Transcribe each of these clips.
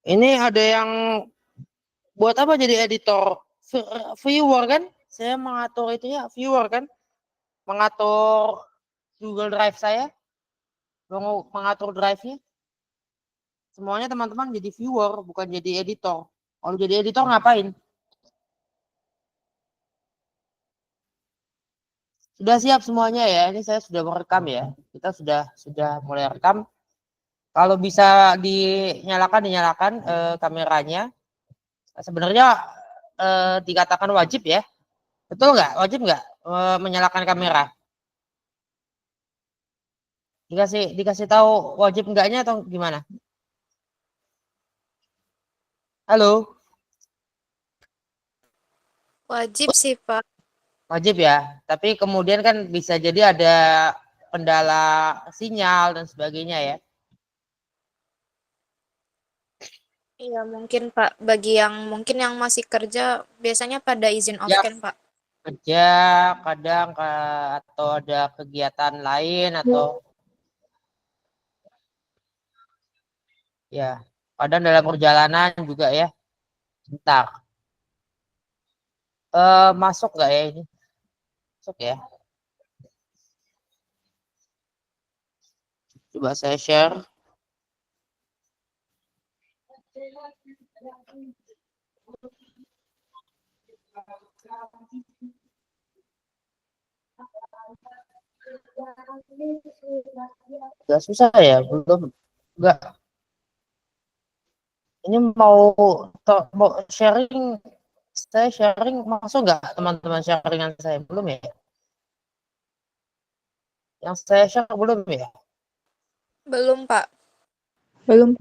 Ini ada yang buat apa jadi editor viewer kan? Saya mengatur itu ya viewer kan? Mengatur Google Drive saya, mengatur drive-nya. Semuanya teman-teman jadi viewer, bukan jadi editor. Kalau jadi editor ngapain? Sudah siap semuanya ya. Ini saya sudah merekam ya. Kita sudah mulai rekam. Kalau bisa dinyalakan kameranya. Sebenarnya dikatakan wajib ya. Betul nggak? Wajib nggak menyalakan kamera? Dikasih tahu wajib enggaknya atau gimana? Halo, Wajib sih, Pak. wajib ya. Tapi kemudian kan bisa jadi ada kendala sinyal dan sebagainya ya. Iya, mungkin Pak. Bagi yang mungkin yang masih kerja, biasanya pada izin off Ya, kan, Pak? kerja kadang atau ada kegiatan lain atau ya kadang dalam perjalanan juga ya. Bentar. Masuk nggak ya ini? Masuk ya. Coba saya share. Gak susah ya, belum nggak. Ini mau sharing, saya sharing masuk nggak teman-teman sharingan saya belum ya? Yang saya share belum ya? Belum, Pak. Belum.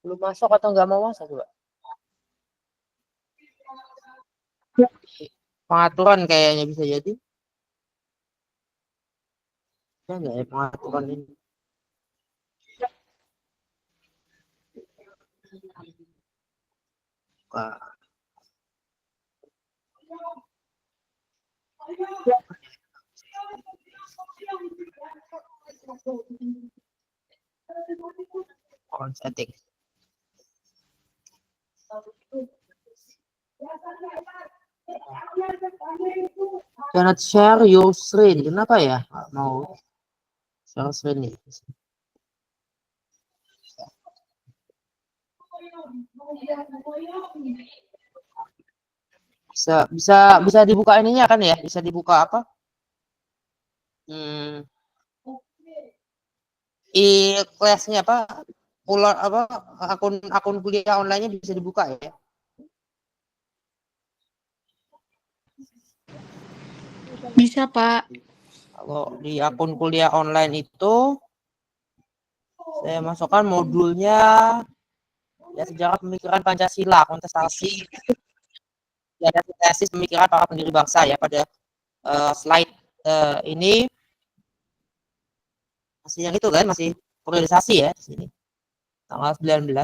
Belum masuk atau nggak mau masuk coba? Pengaturan kayaknya bisa jadi. Bisa nggak ya pengaturan ini? Wah. Setting. Cannot share your screen. Kenapa ya? Nggak mau share screen nih. Bisa dibuka ininya kan ya? Bisa dibuka apa? Kelasnya apa? Ular apa? Akun kuliah online-nya bisa dibuka ya? Bisa, Pak. Kalau di akun kuliah online itu saya masukkan modulnya ya sejarah pemikiran Pancasila, kontestasi, ya tesis pemikiran para pendiri bangsa ya pada slide ini masih yang itu kan masih priorisasi ya di sini tanggal 19.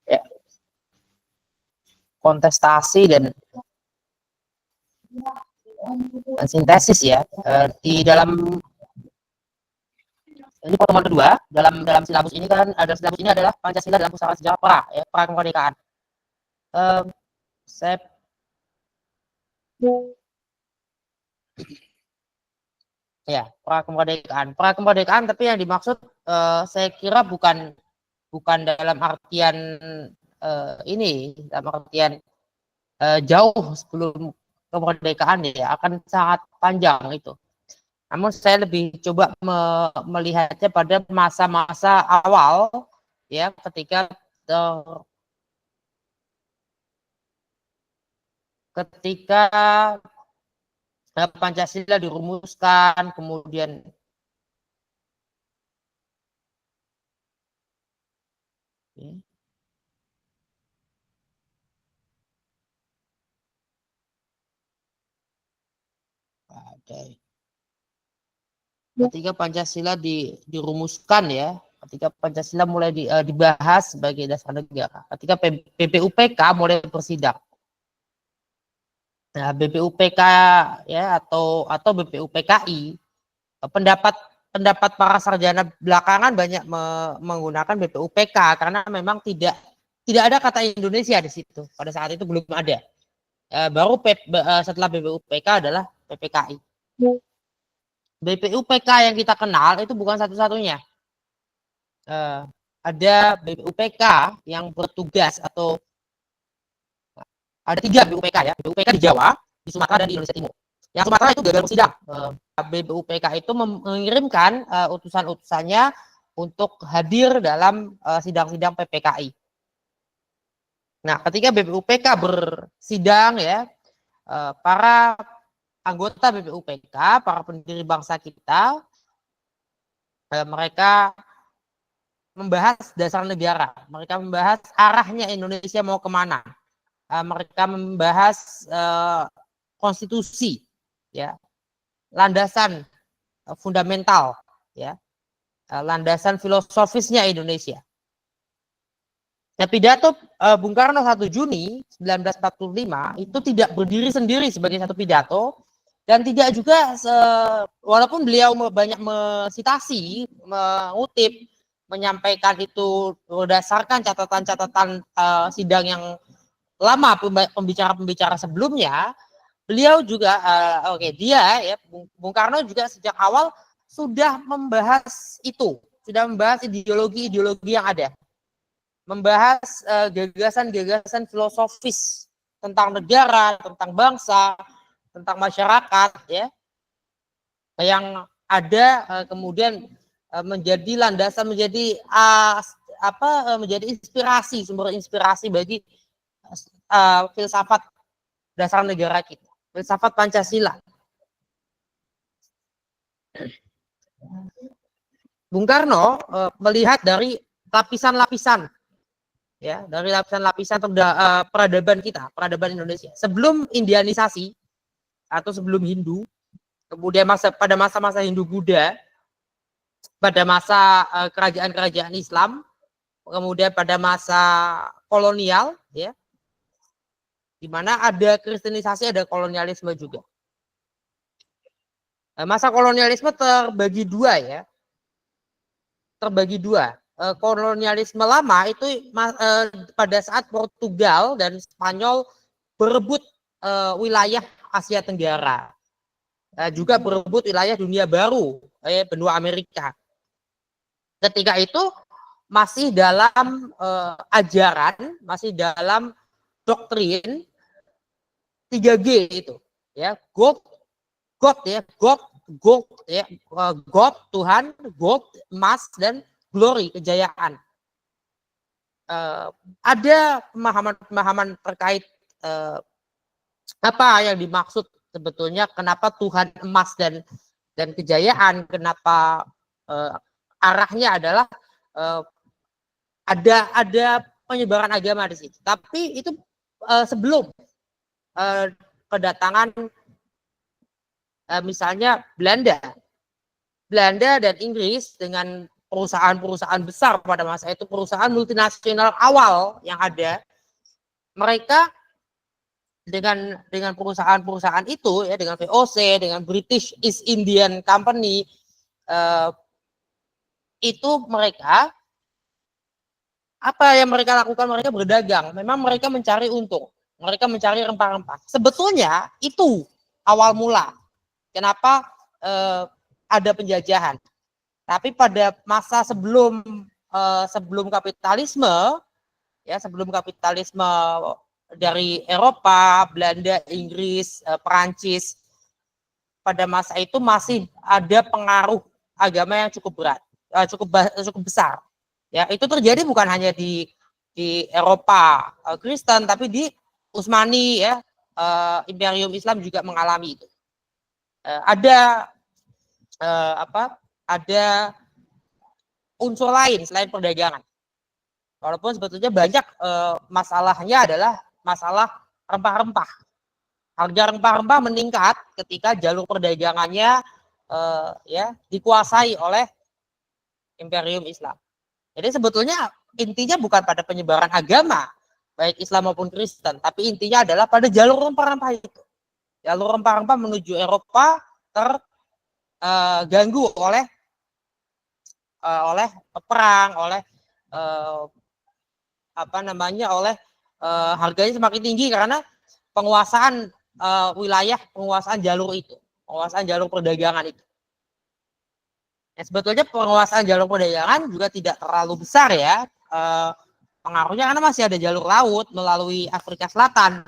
Ya. Kontestasi dan sintesis ya di dalam ini pertemuan kedua dalam silabus ini kan ada silabus ini adalah Pancasila dalam pusaran sejarah pra ya pra kemerdekaan. Saya ya pra kemerdekaan tapi yang dimaksud saya kira bukan dalam artian ini dalam artian jauh sebelum kemerdekaan ya akan sangat panjang itu. Namun saya lebih coba melihatnya pada masa-masa awal ya ketika Pancasila dirumuskan, kemudian ketika Pancasila dirumuskan ya, ketika Pancasila mulai dibahas sebagai dasar negara, ketika BPUPK mulai bersidang. Nah, BPUPK ya atau BPUPKI, pendapat para sarjana belakangan banyak menggunakan BPUPK karena memang tidak ada kata Indonesia di situ. Pada saat itu belum ada. Baru setelah BPUPK adalah PPKI. BPUPK yang kita kenal itu bukan satu-satunya. Ada BPUPK yang bertugas atau ada 3 BPUPK ya. BPUPK di Jawa, di Sumatera dan di Indonesia Timur. Yang Sumatera itu gagal bersidang. BPUPK itu mengirimkan utusan-utusannya untuk hadir dalam sidang-sidang PPKI. Nah, ketika BPUPK bersidang ya, para anggota BPUPK, para pendiri bangsa kita, mereka membahas dasar negara, mereka membahas arahnya Indonesia mau kemana, mereka membahas konstitusi, ya, landasan fundamental, ya, landasan filosofisnya Indonesia. Nah, pidato Bung Karno 1 Juni 1945 itu tidak berdiri sendiri sebagai satu pidato dan tidak juga walaupun beliau banyak mensitasi, mengutip, menyampaikan itu berdasarkan catatan-catatan sidang yang lama pembicara-pembicara sebelumnya, beliau juga dia ya Bung Karno juga sejak awal sudah membahas itu, sudah membahas ideologi-ideologi yang ada. Membahas gagasan-gagasan filosofis tentang negara, tentang bangsa, tentang masyarakat, ya, yang ada kemudian menjadi landasan, menjadi menjadi inspirasi, sumber inspirasi bagi filsafat dasar negara kita, filsafat Pancasila. Bung Karno melihat dari lapisan-lapisan, ya, dari lapisan-lapisan peradaban kita, peradaban Indonesia sebelum Indianisasi atau sebelum Hindu, kemudian pada masa-masa Hindu Buddha, pada masa kerajaan-kerajaan Islam, kemudian pada masa kolonial, ya, di mana ada kristenisasi, ada kolonialisme juga. Masa kolonialisme terbagi dua, ya, terbagi dua. Kolonialisme lama itu pada saat Portugal dan Spanyol berebut wilayah Asia Tenggara, juga berebut wilayah dunia baru, benua Amerika. Ketika itu masih dalam ajaran, masih dalam doktrin 3G itu, ya, God ya, God ya, God Tuhan, God emas, dan glory kejayaan. Ada pemahaman terkait apa yang dimaksud sebetulnya, kenapa Tuhan emas dan kejayaan, kenapa arahnya adalah ada penyebaran agama di situ. Tapi itu sebelum kedatangan misalnya Belanda dan Inggris dengan perusahaan-perusahaan besar pada masa itu, perusahaan multinasional awal yang ada, mereka dengan perusahaan-perusahaan itu, ya, dengan VOC, dengan British East Indian Company, itu mereka apa yang mereka lakukan? Mereka berdagang. Memang mereka mencari untung, mereka mencari rempah-rempah. Sebetulnya itu awal mula kenapa ada penjajahan. Tapi pada masa sebelum kapitalisme, ya, sebelum kapitalisme dari Eropa, Belanda, Inggris, Perancis, pada masa itu masih ada pengaruh agama yang cukup berat, cukup besar. Ya, itu terjadi bukan hanya di Eropa Kristen, tapi di Utsmani, ya, Imperium Islam juga mengalami itu. ada ada unsur lain selain perdagangan. Walaupun sebetulnya banyak masalahnya adalah masalah rempah-rempah. Harga rempah-rempah meningkat ketika jalur perdagangannya dikuasai oleh Imperium Islam. Jadi sebetulnya intinya bukan pada penyebaran agama, baik Islam maupun Kristen, tapi intinya adalah pada jalur rempah-rempah itu. Jalur rempah-rempah menuju Eropa terganggu oleh perang, oleh harganya semakin tinggi karena penguasaan wilayah, penguasaan jalur itu, penguasaan jalur perdagangan itu. Ya, sebetulnya penguasaan jalur perdagangan juga tidak terlalu besar ya pengaruhnya karena masih ada jalur laut melalui Afrika Selatan,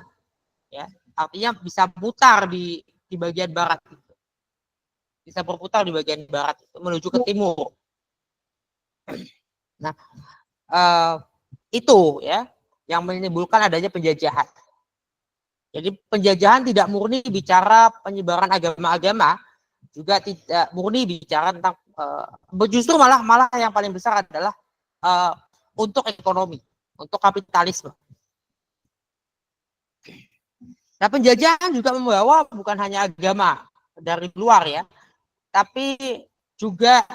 ya artinya bisa putar di bagian barat, bisa berputar di bagian barat menuju ke timur. Nah itu ya yang menimbulkan adanya penjajahan. Jadi penjajahan tidak murni bicara penyebaran agama-agama, juga tidak murni bicara tentang justru malah yang paling besar adalah untuk ekonomi, untuk kapitalisme. Nah, penjajahan juga membawa bukan hanya agama dari luar ya, tapi juga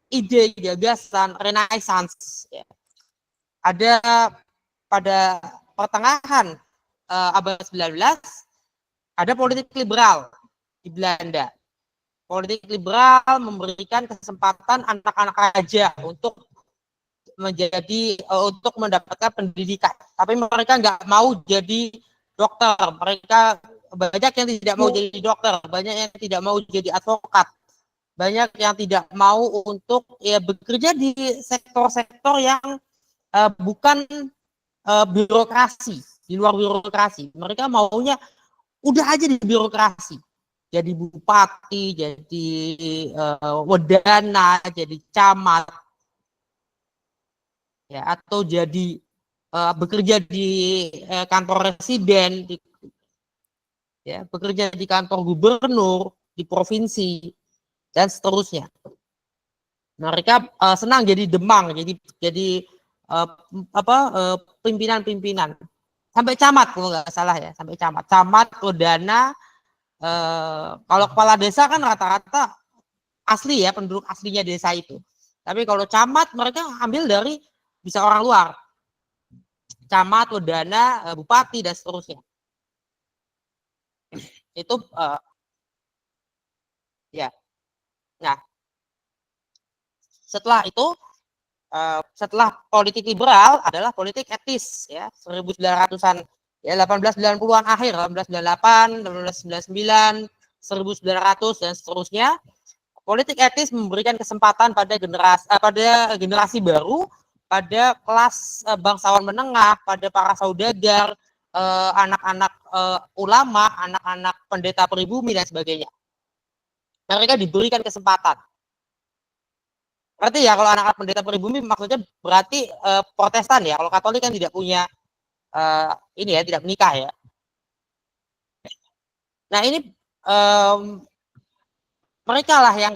ide, gagasan, renaissance. Ya. Ada pada pertengahan abad 19 ada politik liberal di Belanda. Politik liberal memberikan kesempatan anak-anak raja untuk mendapatkan pendidikan, tapi mereka nggak mau jadi dokter. Mereka banyak yang tidak mau jadi dokter, banyak yang tidak mau jadi advokat, banyak yang tidak mau untuk bekerja di sektor-sektor yang bukan birokrasi, di luar birokrasi. Mereka maunya udah aja di birokrasi, jadi bupati, jadi wedana, jadi camat, ya atau jadi bekerja di kantor residen, bekerja di kantor gubernur di provinsi dan seterusnya. Mereka senang jadi demang, jadi pimpinan-pimpinan sampai camat kalau nggak salah ya, sampai camat, wedana. Kalau kepala desa kan rata-rata asli ya, penduduk aslinya desa itu. Tapi kalau camat mereka ambil dari bisa orang luar, camat, wedana, bupati dan seterusnya. Itu ya. Nah, setelah itu setelah politik liberal adalah politik etis ya, 1900-an ya, 1890-an akhir, 1898, 1899, 1900 dan seterusnya. Politik etis memberikan kesempatan pada generasi baru, pada kelas bangsawan menengah, pada para saudagar, anak-anak ulama, anak-anak pendeta pribumi dan sebagainya. Mereka diberikan kesempatan. Berarti ya kalau anak-anak pendeta pribumi maksudnya berarti Protestan ya. Kalau Katolik kan tidak punya tidak menikah ya. Nah ini mereka lah yang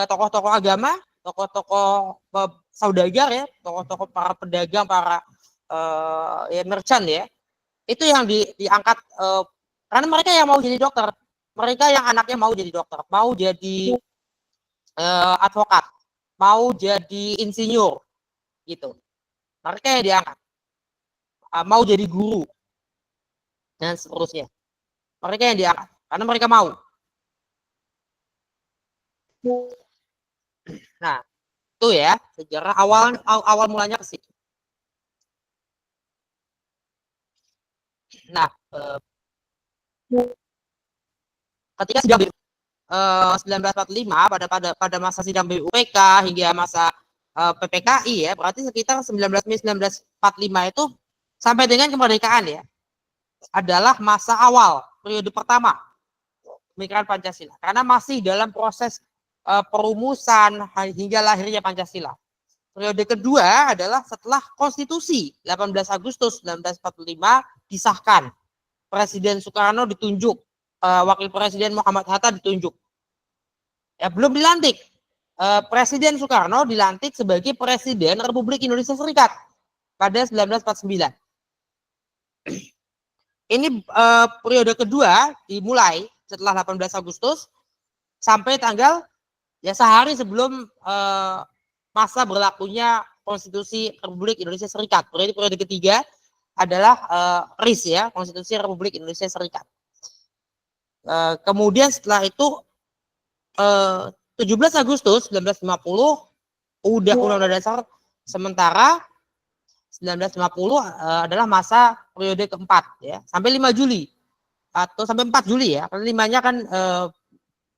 tokoh-tokoh agama, tokoh-tokoh saudagar ya, tokoh-tokoh para pedagang, para merchant ya. Itu yang diangkat karena mereka yang mau jadi dokter, mereka yang anaknya mau jadi dokter, mau jadi advokat, mau jadi insinyur gitu. Mereka yang diangkat, mau jadi guru dan seterusnya. Mereka yang diangkat karena mereka mau. Nah, itu ya sejarah awal mulanya ke situ. Nah, ketika sidang 1945 pada masa sidang BUPK hingga masa PPKI ya, berarti sekitar 19 Mei 1945 itu sampai dengan kemerdekaan ya, adalah masa awal periode pertama pemikiran Pancasila, karena masih dalam proses perumusan hingga lahirnya Pancasila. Periode kedua adalah setelah Konstitusi 18 Agustus 1945 disahkan, Presiden Soekarno ditunjuk Wakil Presiden Muhammad Hatta ditunjuk. Ya, belum dilantik. Presiden Soekarno dilantik sebagai Presiden Republik Indonesia Serikat pada 1949. Ini periode kedua dimulai setelah 18 Agustus sampai tanggal ya sehari sebelum masa berlakunya Konstitusi Republik Indonesia Serikat. Periode ketiga adalah RIS ya, Konstitusi Republik Indonesia Serikat. Kemudian setelah itu 17 Agustus 1950 Undang-Undang Dasar sementara 1950 adalah masa periode keempat ya, sampai 5 Juli atau sampai 4 Juli ya. Karena limanya kan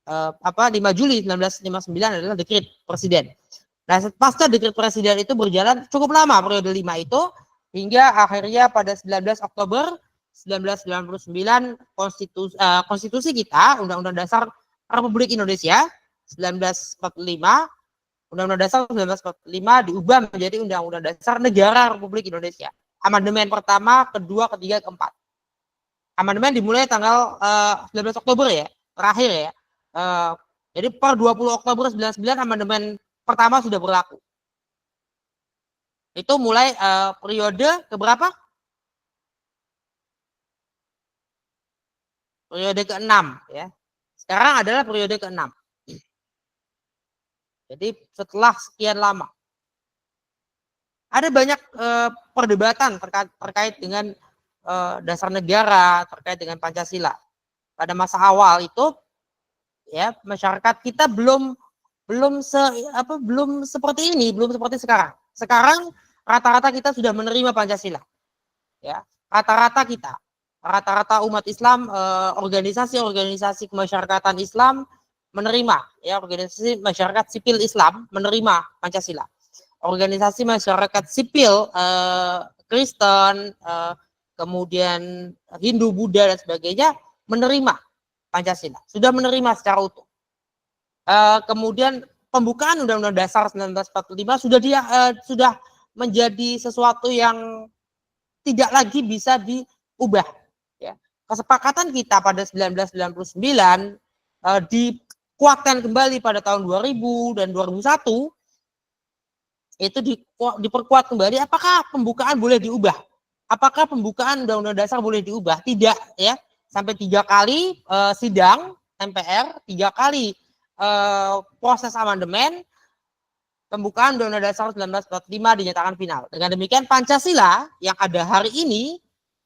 5 Juli 1959 adalah dekret presiden. Nah, pasca dekret presiden itu berjalan cukup lama periode 5 itu hingga akhirnya pada 19 Oktober 1999 konstitusi kita Undang-Undang Dasar Republik Indonesia 1945 Undang-Undang Dasar 1945 diubah menjadi Undang-Undang Dasar Negara Republik Indonesia. Amandemen pertama, kedua, ketiga, keempat. Amandemen dimulai tanggal 19 Oktober ya, terakhir ya. Jadi per 20 Oktober 1999 amandemen pertama sudah berlaku. Itu mulai periode keberapa? Periode ke-6 ya. Sekarang adalah periode ke-6. Jadi setelah sekian lama ada banyak perdebatan terkait dengan dasar negara, terkait dengan Pancasila. Pada masa awal itu ya masyarakat kita belum seperti ini, belum seperti sekarang. Sekarang rata-rata kita sudah menerima Pancasila. Ya, rata-rata umat Islam, organisasi-organisasi kemasyarakatan Islam menerima, ya, organisasi masyarakat sipil Islam menerima Pancasila. Organisasi masyarakat sipil Kristen, kemudian Hindu, Buddha dan sebagainya menerima Pancasila, sudah menerima secara utuh. Kemudian pembukaan Undang-Undang Dasar 1945 sudah menjadi sesuatu yang tidak lagi bisa diubah. Ya. Kesepakatan kita pada 1999 dikuatkan kembali pada tahun 2000 dan 2001 itu diperkuat kembali. Apakah pembukaan boleh diubah? Apakah pembukaan Undang-Undang Dasar boleh diubah? Tidak ya. Sampai 3 kali sidang MPR, 3 kali proses amandemen, pembukaan Undang-Undang Dasar 1945 dinyatakan final. Dengan demikian Pancasila yang ada hari ini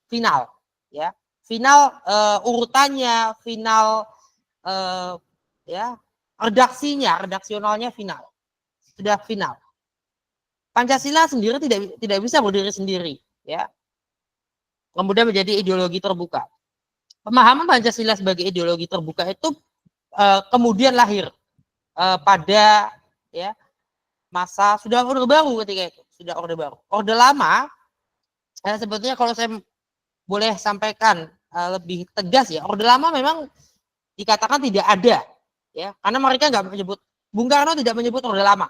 final, ya, final urutannya, final ya redaksionalnya final, sudah final. Pancasila sendiri tidak bisa berdiri sendiri, ya. Kemudian menjadi ideologi terbuka. Pemahaman Pancasila sebagai ideologi terbuka itu kemudian lahir pada ya masa sudah orde baru ketika itu, sudah orde baru. Orde lama sebetulnya kalau saya boleh sampaikan lebih tegas ya, orde lama memang dikatakan tidak ada ya, karena mereka nggak menyebut, Bung Karno tidak menyebut orde lama.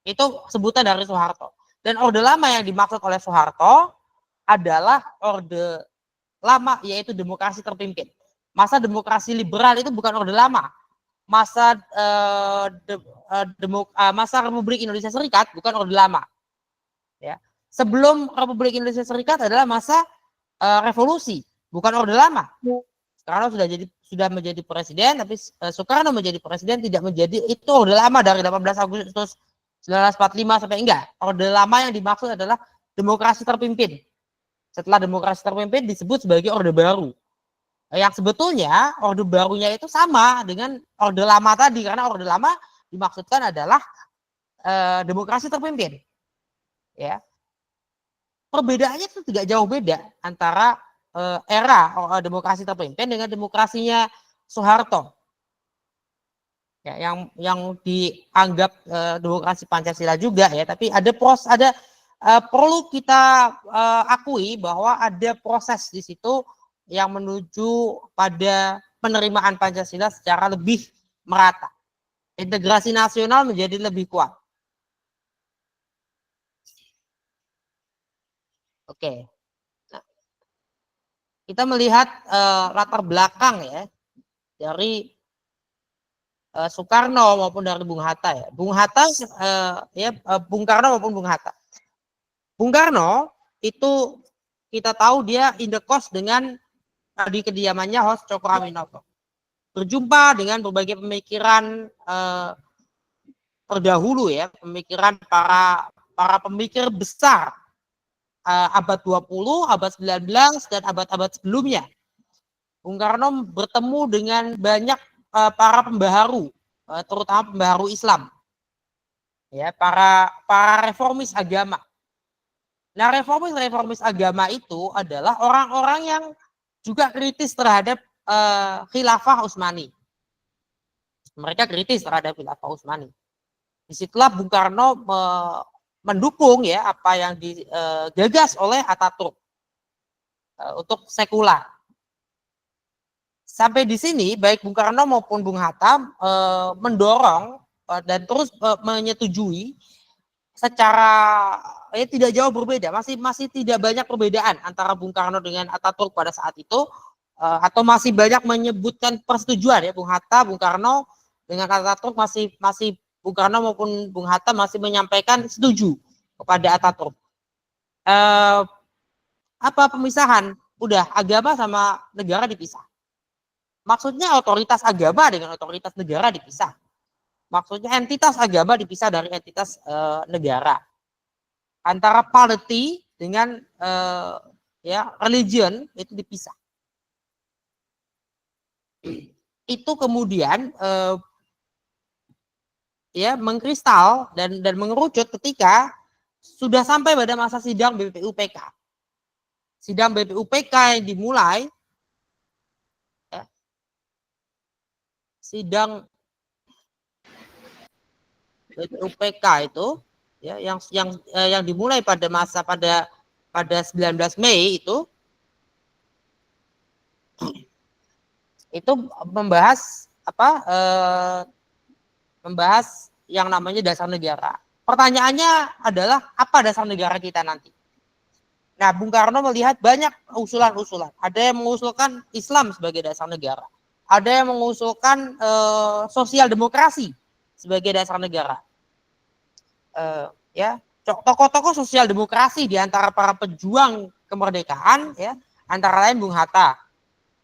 Itu sebutan dari Soeharto. Dan orde lama yang dimaksud oleh Soeharto adalah orde lama, yaitu demokrasi terpimpin. Masa demokrasi liberal itu bukan orde lama. Masa masa Republik Indonesia Serikat bukan orde lama. Ya. Sebelum Republik Indonesia Serikat adalah masa revolusi, bukan orde lama. Soekarno sudah menjadi presiden, tapi Soekarno menjadi presiden tidak menjadi itu orde lama dari 18 Agustus 1945 sampai enggak. Orde lama yang dimaksud adalah demokrasi terpimpin. Setelah demokrasi terpimpin disebut sebagai orde baru. Yang sebetulnya orde barunya itu sama dengan orde lama tadi, karena orde lama dimaksudkan adalah demokrasi terpimpin. Ya. Perbedaannya itu tidak jauh beda antara era demokrasi terpimpin dengan demokrasinya Soeharto. Ya, yang dianggap demokrasi Pancasila juga ya, tapi ada perlu kita akui bahwa ada proses di situ yang menuju pada penerimaan Pancasila secara lebih merata. Integrasi nasional menjadi lebih kuat. Oke. kita melihat latar belakang ya dari Soekarno maupun dari Bung Hatta ya. Bung Hatta Bung Karno maupun Bung Hatta. Bung Karno itu kita tahu dia in the cost dengan di kediamannya host Cokro Aminoto. Berjumpa dengan berbagai pemikiran terdahulu ya, pemikiran para pemikir besar abad 20, abad 19 dan abad-abad sebelumnya. Bung Karno bertemu dengan banyak para pembaharu, terutama pembaharu Islam. Ya, para reformis agama. Nah, reformis agama itu adalah orang-orang yang juga kritis terhadap khilafah Utsmani. Mereka kritis terhadap khilafah Utsmani. Disitulah Bung Karno mendukung ya apa yang digagas oleh Ataturk untuk sekular. Sampai di sini baik Bung Karno maupun Bung Hatta mendorong dan terus menyetujui secara tidak jauh berbeda, masih tidak banyak perbedaan antara Bung Karno dengan Ataturk pada saat itu, atau masih banyak menyebutkan persetujuan ya Bung Hatta, Bung Karno dengan Ataturk masih Bung Karno maupun Bung Hatta masih menyampaikan setuju kepada Ataturk. Apa pemisahan? Udah agama sama negara dipisah. Maksudnya otoritas agama dengan otoritas negara dipisah. Maksudnya entitas agama dipisah dari entitas negara. Antara polity dengan religion itu dipisah. Itu kemudian mengkristal dan mengerucut ketika sudah sampai pada masa sidang BPUPK. Sidang BPUPK yang dimulai sidang BPUPK itu ya yang dimulai pada 19 Mei itu membahas membahas yang namanya dasar negara. Pertanyaannya adalah apa dasar negara kita nanti? Nah, Bung Karno melihat banyak usulan-usulan. Ada yang mengusulkan Islam sebagai dasar negara. Ada yang mengusulkan sosial demokrasi sebagai dasar negara. Tokoh-tokoh sosial demokrasi di antara para pejuang kemerdekaan ya, antara lain Bung Hatta.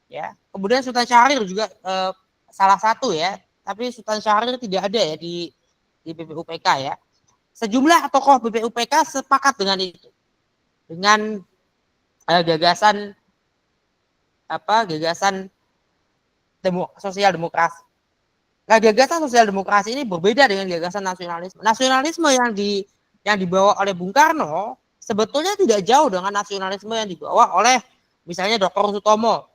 Ya. Kemudian Sultan Syahrir juga salah satu ya, tapi Sultan Syahrir tidak ada ya di BPUPK ya. Sejumlah tokoh BPUPK sepakat dengan itu. Dengan gagasan sosial demokrasi. Nah, gagasan sosial demokrasi ini berbeda dengan gagasan nasionalisme. Nasionalisme yang dibawa oleh Bung Karno sebetulnya tidak jauh dengan nasionalisme yang dibawa oleh misalnya Dr. Sutomo.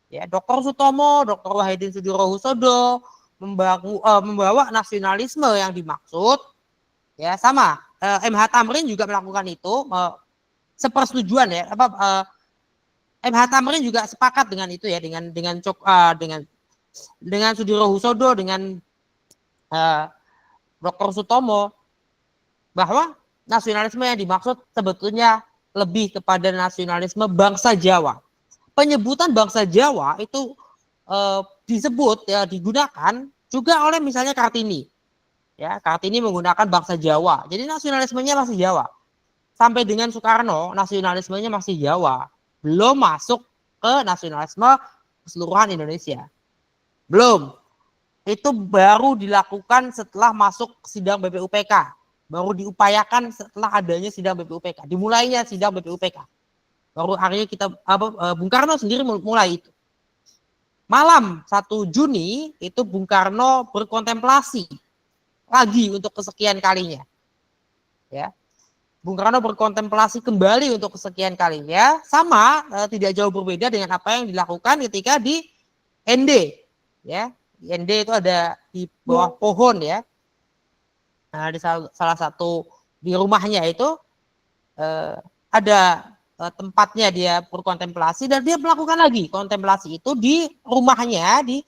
Ya, Dr. Sutomo, Dr. Wahidin Sudirohusodo membawa nasionalisme yang dimaksud ya sama. MH Tamrin juga melakukan itu sepersetujuan ya. MH Tamrin juga sepakat dengan itu ya dengan Sudirohusodo dengan Dr. Sutomo bahwa nasionalisme yang dimaksud sebetulnya lebih kepada nasionalisme bangsa Jawa. Penyebutan bangsa Jawa itu disebut ya digunakan juga oleh misalnya Kartini. Ya, Kartini menggunakan bangsa Jawa. Jadi nasionalismenya masih Jawa. Sampai dengan Soekarno nasionalismenya masih Jawa. Belum masuk ke nasionalisme keseluruhan Indonesia. Belum. Itu baru dilakukan setelah masuk sidang BPUPK. Baru diupayakan setelah adanya sidang BPUPK. Dimulainya sidang BPUPK. Baru akhirnya Bung Karno sendiri mulai itu. Malam 1 Juni itu Bung Karno berkontemplasi lagi untuk kesekian kalinya. Ya. Bung Karno berkontemplasi kembali untuk kesekian kalinya, sama tidak jauh berbeda dengan apa yang dilakukan ketika di ND. Ya, di ND itu ada di bawah pohon ya. Nah, di salah satu di rumahnya itu ada tempatnya dia berkontemplasi dan dia melakukan lagi kontemplasi itu di rumahnya di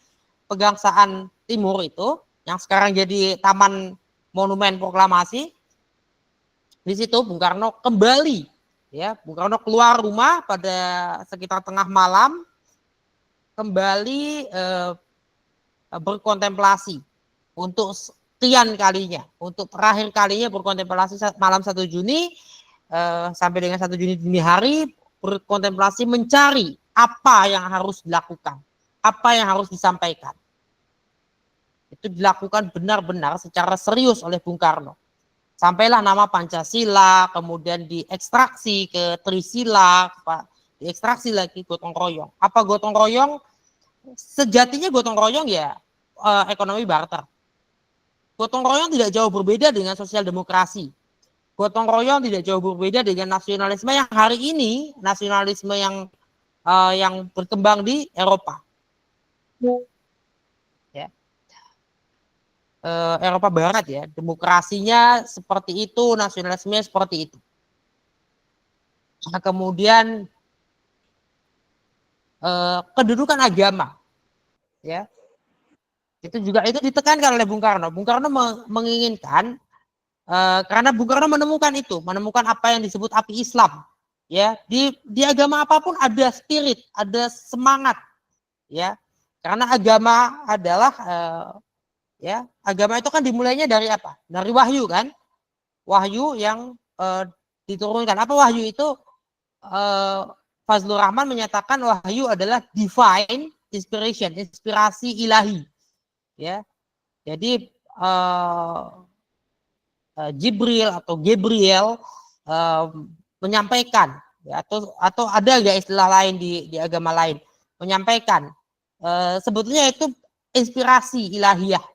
Pegangsaan Timur itu yang sekarang jadi Taman Monumen Proklamasi. Di situ Bung Karno kembali Ya, Bung Karno keluar rumah pada sekitar tengah malam, kembali berkontemplasi untuk sekian kalinya, untuk terakhir kalinya berkontemplasi malam 1 Juni sampai dengan 1 Juni dini hari, berkontemplasi mencari apa yang harus dilakukan, apa yang harus disampaikan. Itu dilakukan benar-benar secara serius oleh Bung Karno. Sampailah nama Pancasila, kemudian diekstraksi ke Trisila, diekstraksi lagi gotong royong. Apa gotong royong? Sejatinya gotong royong ya ekonomi barter. Gotong royong tidak jauh berbeda dengan sosial demokrasi. Gotong royong tidak jauh berbeda dengan nasionalisme yang hari ini, nasionalisme yang berkembang di Eropa. Ya. Eropa Barat ya, demokrasinya seperti itu, nasionalismenya seperti itu. Nah, kemudian kedudukan agama, ya, itu ditekankan oleh Bung Karno. Bung Karno menginginkan karena Bung Karno menemukan apa yang disebut api Islam, ya, di agama apapun ada spirit, ada semangat, ya, karena agama adalah ya, agama itu kan dimulainya dari apa? Dari wahyu kan? Wahyu yang diturunkan. Apa wahyu itu? Fazlur Rahman menyatakan wahyu adalah divine inspiration, inspirasi ilahi. Ya, jadi Jibril atau Gabriel menyampaikan, ya, atau ada nggak istilah lain di agama lain menyampaikan sebetulnya itu inspirasi ilahiyah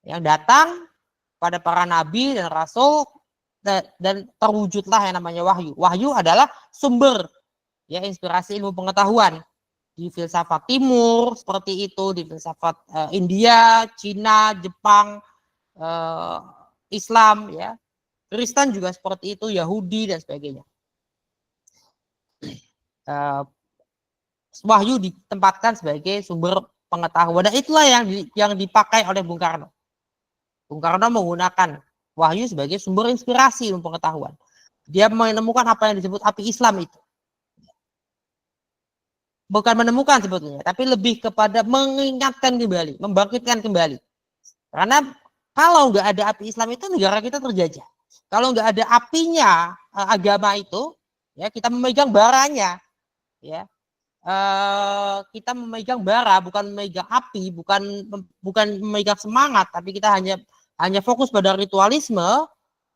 yang datang pada para nabi dan rasul dan terwujudlah yang namanya wahyu. Wahyu adalah sumber ya inspirasi ilmu pengetahuan di filsafat timur seperti itu, di filsafat India, Cina, Jepang, Islam ya. Kristen juga seperti itu, Yahudi dan sebagainya. Wahyu ditempatkan sebagai sumber pengetahuan dan itulah yang dipakai oleh Bung Karno. Bung Karno menggunakan wahyu sebagai sumber inspirasi ilmu pengetahuan. Dia menemukan apa yang disebut api Islam itu. Bukan menemukan sebetulnya, tapi lebih kepada mengingatkan kembali, membangkitkan kembali. Karena kalau nggak ada api Islam itu negara kita terjajah. Kalau nggak ada apinya agama itu, ya kita memegang baranya, ya kita memegang bara, bukan memegang api, bukan memegang semangat, tapi kita hanya fokus pada ritualisme.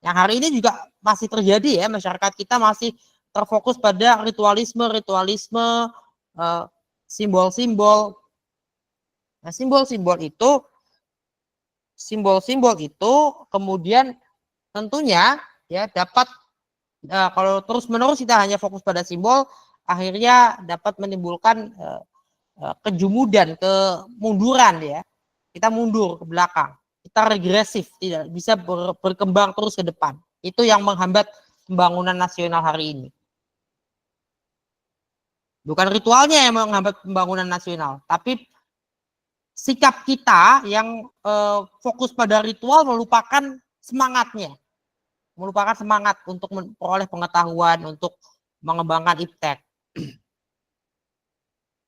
Yang hari ini juga masih terjadi ya, masyarakat kita masih terfokus pada ritualisme, simbol-simbol. Nah, simbol-simbol itu kemudian tentunya ya dapat kalau terus-menerus kita hanya fokus pada simbol, akhirnya dapat menimbulkan kejumudan, kemunduran ya. Kita mundur ke belakang, kita regresif, tidak bisa berkembang terus ke depan. Itu yang menghambat pembangunan nasional hari ini. Bukan ritualnya yang menghambat pembangunan nasional, tapi sikap kita yang fokus pada ritual melupakan semangatnya. Melupakan semangat untuk memperoleh pengetahuan, untuk mengembangkan iptek.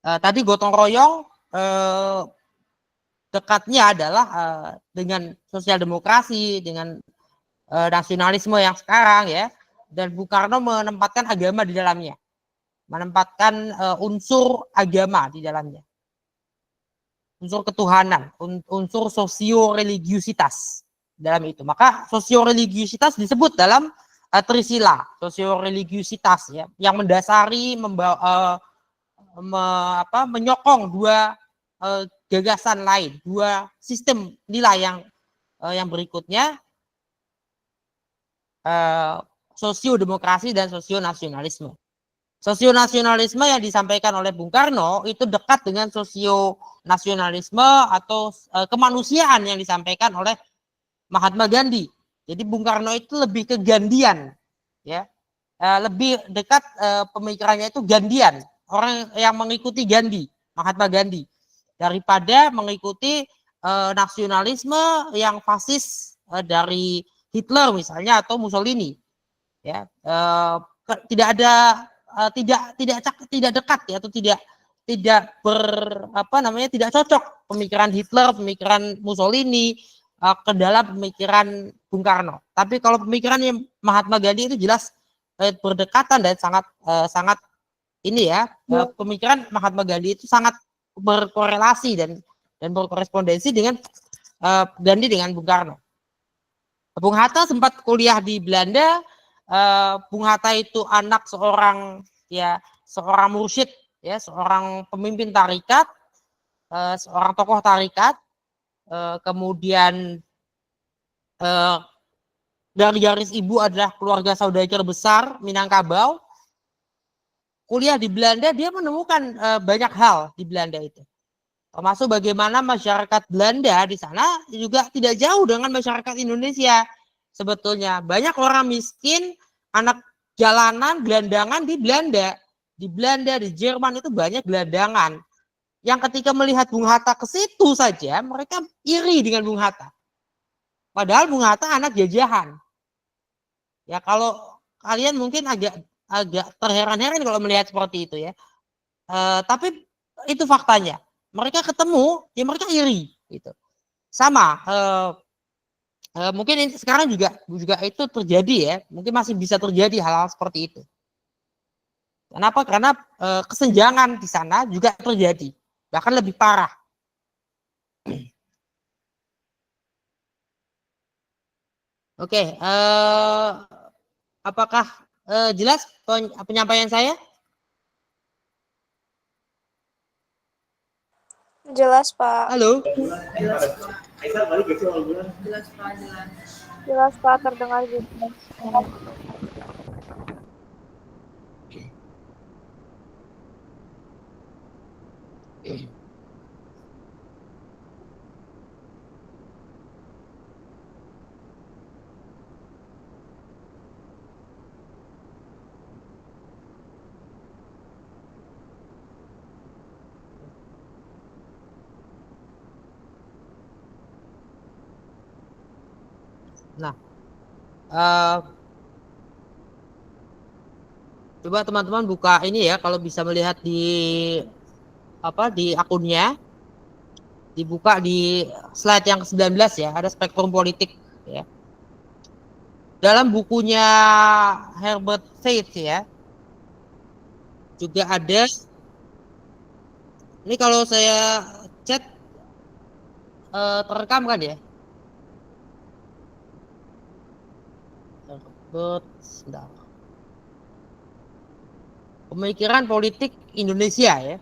Tadi gotong royong dekatnya adalah dengan sosial demokrasi, dengan nasionalisme yang sekarang ya, dan Bung Karno menempatkan agama di dalamnya. Menempatkan unsur agama di dalamnya, unsur ketuhanan, unsur sosio-religiusitas dalam itu. Maka sosio-religiusitas disebut dalam Trisila, sosio-religiusitas ya, yang mendasari menyokong dua gagasan lain, dua sistem nilai yang berikutnya, sosio-demokrasi dan sosio-nasionalisme. Sosio-nasionalisme yang disampaikan oleh Bung Karno itu dekat dengan sosio-nasionalisme atau kemanusiaan yang disampaikan oleh Mahatma Gandhi. Jadi Bung Karno itu lebih ke Gandhian, ya, lebih dekat pemikirannya itu Gandhian, orang yang mengikuti Gandhi, Mahatma Gandhi, daripada mengikuti nasionalisme yang fasis dari Hitler misalnya atau Mussolini, ya. tidak ada tidak dekat ya, atau tidak tidak cocok pemikiran Hitler, pemikiran Mussolini ke dalam pemikiran Bung Karno. Tapi kalau pemikiran Mahatma Gandhi itu jelas berdekatan dan sangat ini ya, pemikiran Mahatma Gandhi itu sangat berkorelasi dan berkorespondensi dengan Gandhi dengan Bung Karno. Bung Hatta sempat kuliah di Belanda. Bung Hatta itu anak seorang mursyid ya, seorang pemimpin tarikat, seorang tokoh tarikat. Kemudian dari garis ibu adalah keluarga saudagar besar Minangkabau. Kuliah di Belanda, dia menemukan banyak hal di Belanda itu, termasuk bagaimana masyarakat Belanda di sana juga tidak jauh dengan masyarakat Indonesia. Sebetulnya banyak orang miskin, anak jalanan, gelandangan di Belanda. Di Belanda, di Jerman itu banyak gelandangan. Yang ketika melihat Bung Hatta ke situ saja, mereka iri dengan Bung Hatta. Padahal Bung Hatta anak jajahan. Ya kalau kalian mungkin agak terheran-heran kalau melihat seperti itu ya. Tapi itu faktanya. Mereka ketemu, ya mereka iri gitu. Sama mungkin sekarang juga itu terjadi ya, mungkin masih bisa terjadi hal-hal seperti itu. Kenapa? Karena kesenjangan di sana juga terjadi, bahkan lebih parah. Oke, apakah jelas penyampaian saya? Jelas, Pak. Halo? Jelas, Pak, terdengar juga. Nah, coba teman-teman buka ini ya, kalau bisa melihat di akunnya, dibuka di slide yang ke-19 ya, ada spektrum politik ya. Dalam bukunya Herbert Said ya, juga ada. Ini kalau saya chat terekam kan ya? Sebentar. Pemikiran politik Indonesia ya.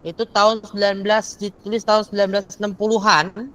Itu ditulis tahun 1960-an.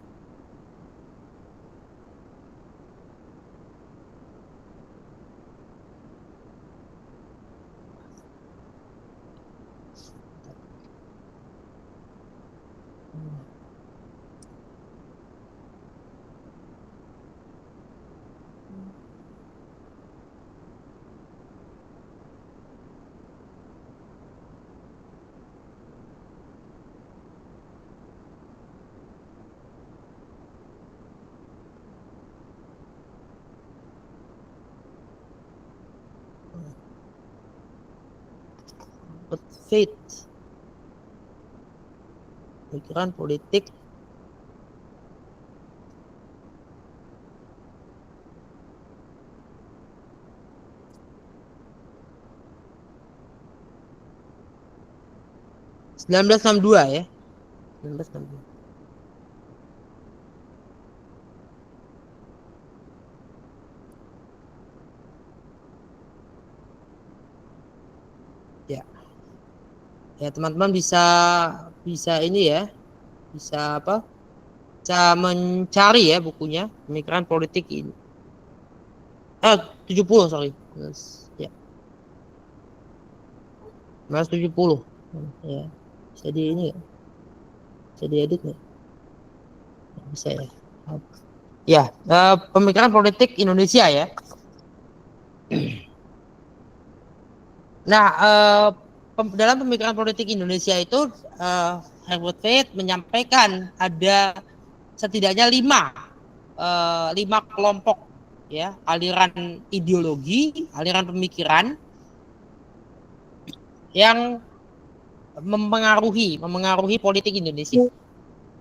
Faith, pikiran politik (1962) ya, 1962. Ya, ya teman-teman bisa ini ya, bisa mencari ya bukunya, pemikiran politik ini. 70 sorry. Ya. 1970. Ya. Bisa di ini ya. Bisa diedit nih. Bisa ya. Ya, pemikiran politik Indonesia ya. Nah, dalam pemikiran politik Indonesia itu Herbert Said menyampaikan ada setidaknya 5 kelompok ya, aliran ideologi, aliran pemikiran yang mempengaruhi politik Indonesia.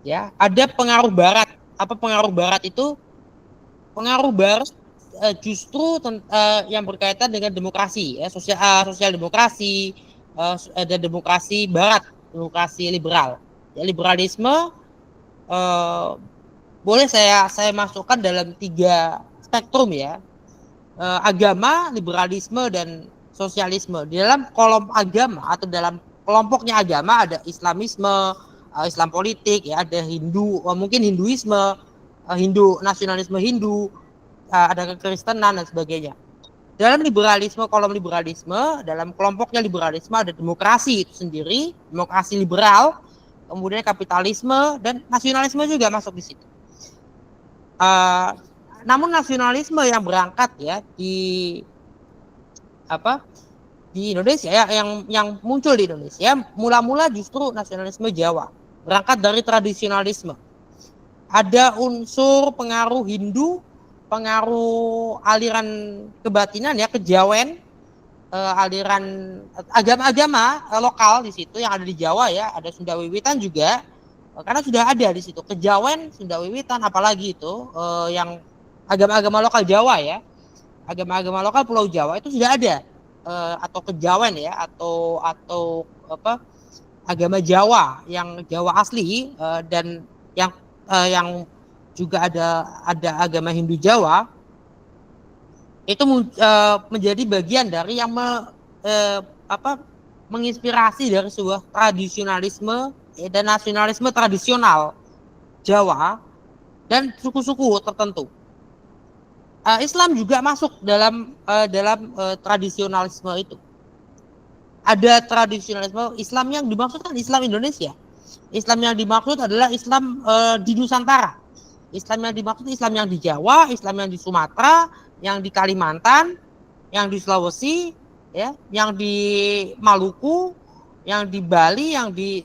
Ya, ada pengaruh Barat. Apa pengaruh Barat itu? Pengaruh Barat justru yang berkaitan dengan demokrasi, ya, sosial demokrasi, ada demokrasi Barat, demokrasi liberal. Ya, liberalisme boleh saya masukkan dalam 3 spektrum ya. Agama, liberalisme, dan sosialisme. Di dalam kolom agama atau dalam kelompoknya agama ada Islamisme, Islam politik, ya, ada Hindu, mungkin Hinduisme, Hindu nasionalisme Hindu, ada kekristenan dan sebagainya. Dalam liberalisme, kolom liberalisme, dalam kelompoknya liberalisme ada demokrasi itu sendiri, demokrasi liberal, kemudian kapitalisme dan nasionalisme juga masuk di situ. Namun nasionalisme yang berangkat ya di Indonesia ya, yang muncul di Indonesia mula-mula justru nasionalisme Jawa, berangkat dari tradisionalisme. Ada unsur pengaruh Hindu, pengaruh aliran kebatinan ya, kejawen, aliran agama-agama lokal di situ yang ada di Jawa ya, ada Sunda Wiwitan juga, karena sudah ada di situ kejawen, Sunda Wiwitan, apalagi itu yang agama-agama lokal Jawa ya, agama-agama lokal Pulau Jawa itu sudah ada, atau kejawen ya, atau agama Jawa yang Jawa asli, dan yang juga ada agama Hindu Jawa itu menjadi bagian dari yang menginspirasi dari sebuah tradisionalisme dan nasionalisme tradisional Jawa dan suku-suku tertentu. Islam juga masuk dalam tradisionalisme itu. Ada tradisionalisme Islam yang dimaksud kan Islam Indonesia. Islam yang dimaksud adalah Islam di Nusantara. Islam yang dimaksud Islam yang di Jawa, Islam yang di Sumatera, yang di Kalimantan, yang di Sulawesi, ya, yang di Maluku, yang di Bali, yang di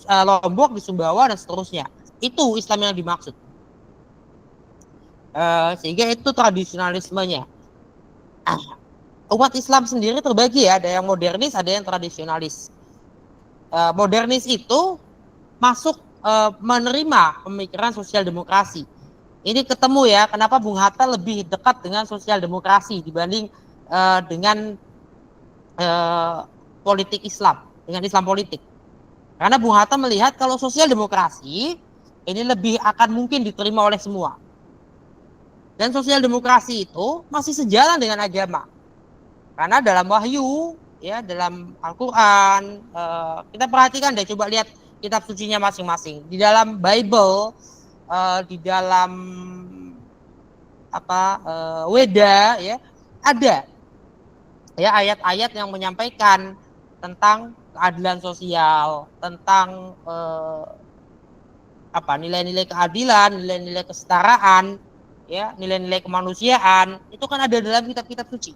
Lombok, di Sumbawa dan seterusnya. Itu Islam yang dimaksud. Sehingga itu tradisionalismenya. Umat Islam sendiri terbagi ya, ada yang modernis, ada yang tradisionalis. Modernis itu masuk menerima pemikiran sosial demokrasi. Ini ketemu ya, kenapa Bung Hatta lebih dekat dengan sosial demokrasi dibanding dengan politik Islam, dengan Islam politik. Karena Bung Hatta melihat kalau sosial demokrasi ini lebih akan mungkin diterima oleh semua. Dan sosial demokrasi itu masih sejalan dengan agama. Karena dalam wahyu, ya, dalam Al-Quran, kita perhatikan deh, coba lihat kitab sucinya masing-masing. Di dalam Bible, di dalam Weda, ya, ada ya ayat-ayat yang menyampaikan tentang keadilan sosial, tentang nilai-nilai keadilan, nilai-nilai kesetaraan, ya, nilai-nilai kemanusiaan, itu kan ada dalam kitab-kitab suci.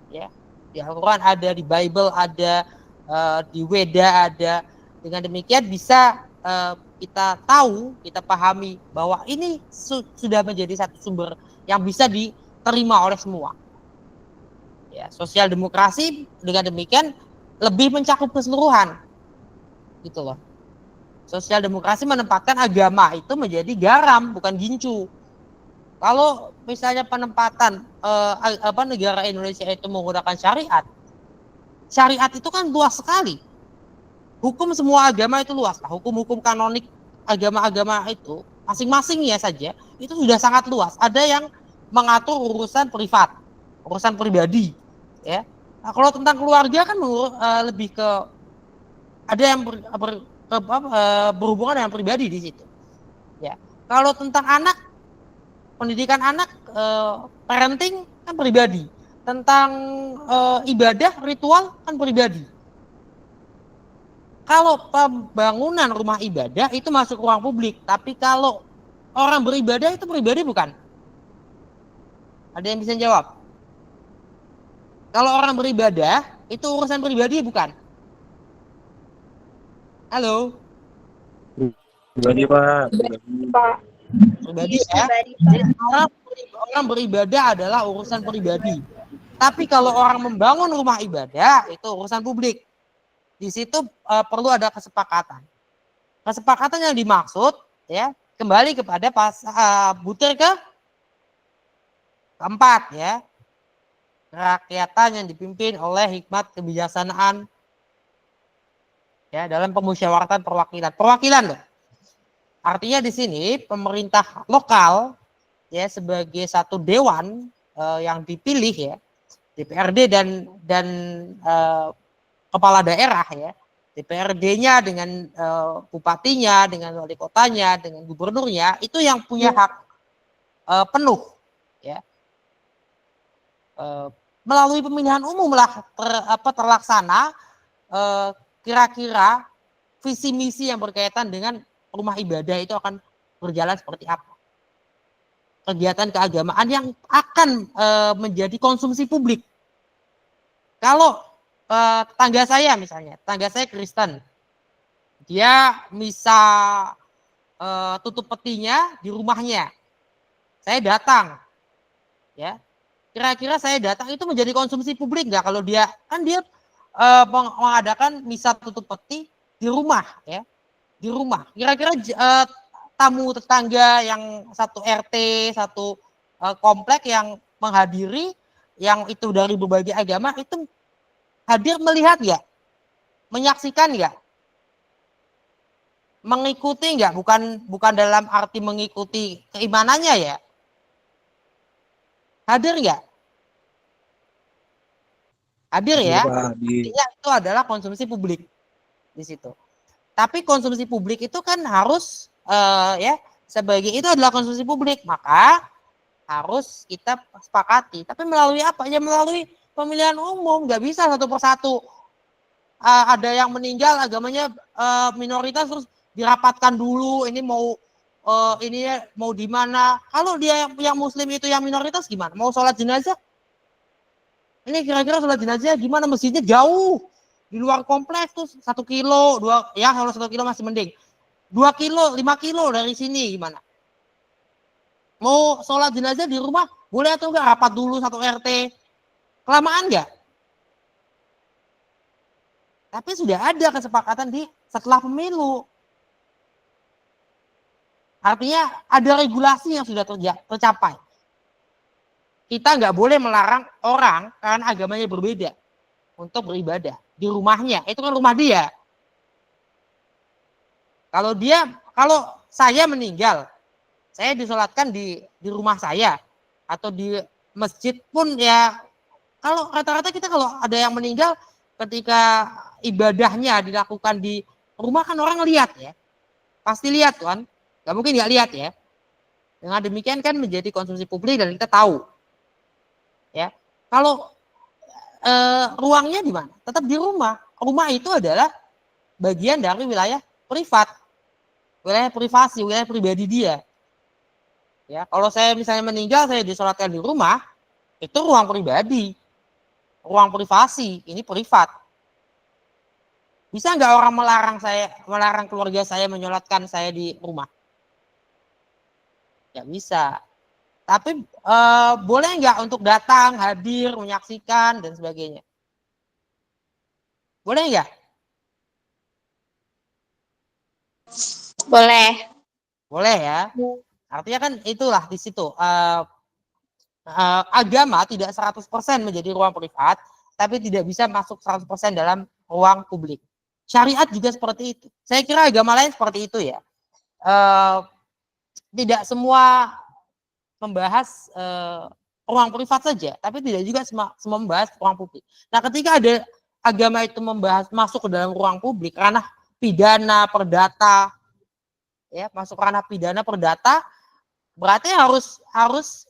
Ya, di Al-Quran ada, di Bible ada, di Weda ada. Dengan demikian bisa kita tahu, kita pahami bahwa ini sudah menjadi satu sumber yang bisa diterima oleh semua. Ya, sosial demokrasi dengan demikian lebih mencakup keseluruhan, gitu loh. Sosial demokrasi menempatkan agama itu menjadi garam, bukan gincu. Kalau misalnya penempatan negara Indonesia itu menggunakan syariat itu kan luas sekali. Hukum semua agama itu luas lah. Hukum-hukum kanonik agama-agama itu masing-masing ya saja itu sudah sangat luas. Ada yang mengatur urusan privat, urusan pribadi, ya. Nah, kalau tentang keluarga kan lebih ke ada yang berhubungan dengan pribadi di situ. Ya. Kalau tentang anak, pendidikan anak, parenting kan pribadi. Tentang ibadah, ritual kan pribadi. Kalau pembangunan rumah ibadah itu masuk ruang publik, tapi kalau orang beribadah itu pribadi bukan? Ada yang bisa jawab? Kalau orang beribadah itu urusan pribadi bukan? Halo? Pribadi, Pak. Pribadi ya. Jadi orang beribadah adalah urusan pribadi. Tapi kalau orang membangun rumah ibadah itu urusan publik. di situ perlu ada kesepakatan. Kesepakatan yang dimaksud ya kembali kepada butir keempat ya. Kerakyatan yang dipimpin oleh hikmat kebijaksanaan ya dalam pemusyawaratan perwakilan. Perwakilan loh. Artinya di sini pemerintah lokal ya sebagai satu dewan yang dipilih ya DPRD dan kepala daerah ya. DPRD-nya dengan bupatinya, dengan wali kotanya, dengan gubernurnya itu yang punya hak penuh ya. Melalui pemilihan umum lah terlaksana kira-kira visi misi yang berkaitan dengan rumah ibadah itu akan berjalan seperti apa. Kegiatan keagamaan yang akan menjadi konsumsi publik. Kalau tangga saya misalnya, tangga saya Kristen, dia bisa tutup petinya di rumahnya. Saya datang, ya. Kira-kira saya datang itu menjadi konsumsi publik nggak? Kalau dia kan dia mengadakan misa tutup peti di rumah, ya, di rumah. Kira-kira tamu tetangga yang satu RT, satu komplek yang menghadiri, yang itu dari berbagai agama itu hadir melihat nggak? Menyaksikan nggak? Mengikuti nggak? Bukan dalam arti mengikuti keimanannya ya. Hadir nggak? Hadir ya. Artinya itu adalah konsumsi publik di situ. Tapi konsumsi publik itu kan harus ya sebagai itu adalah konsumsi publik, maka harus kita sepakati. Tapi melalui apa? Ya melalui pemilihan umum, nggak bisa satu persatu. Ada yang meninggal agamanya minoritas terus dirapatkan dulu. Ini mau di mana? Kalau dia yang muslim itu yang minoritas gimana? Mau sholat jenazah? Ini kira-kira sholat jenazah gimana? Masjidnya jauh di luar kompleks tuh 1 kilo, 2 ya kalau 1 kilo masih mending. 2 kilo, 5 kilo dari sini gimana? Mau sholat jenazah di rumah boleh atau enggak? Rapat dulu satu RT. Kelamaan enggak? Tapi sudah ada kesepakatan di setelah pemilu. Artinya ada regulasi yang sudah tercapai. Kita nggak boleh melarang orang karena agamanya berbeda untuk beribadah di rumahnya. Itu kan rumah dia. Kalau saya meninggal, saya disolatkan di rumah saya atau di masjid pun ya. Kalau rata-rata kita kalau ada yang meninggal ketika ibadahnya dilakukan di rumah kan orang lihat ya. Pasti lihat kan. Gak mungkin nggak lihat ya. Dengan demikian kan menjadi konsumsi publik dan kita tahu. Ya, kalau ruangnya di mana? Tetap di rumah. Rumah itu adalah bagian dari wilayah privat, wilayah privasi, wilayah pribadi dia. Ya, kalau saya misalnya meninggal, saya disolatkan di rumah, itu ruang pribadi, ruang privasi, ini privat. Bisa nggak orang melarang keluarga saya menyolatkan saya di rumah? Nggak bisa. Tapi boleh nggak untuk datang, hadir, menyaksikan, dan sebagainya? Boleh nggak? Boleh. Boleh ya. Artinya kan itulah di situ. Agama tidak 100% menjadi ruang privat, tapi tidak bisa masuk 100% dalam ruang publik. Syariat juga seperti itu. Saya kira agama lain seperti itu ya. Tidak semua membahas ruang privat saja, tapi tidak juga semua membahas ruang publik. Nah, ketika ada agama itu membahas masuk ke dalam ruang publik, ranah pidana, perdata, ya masuk ranah pidana, perdata, berarti harus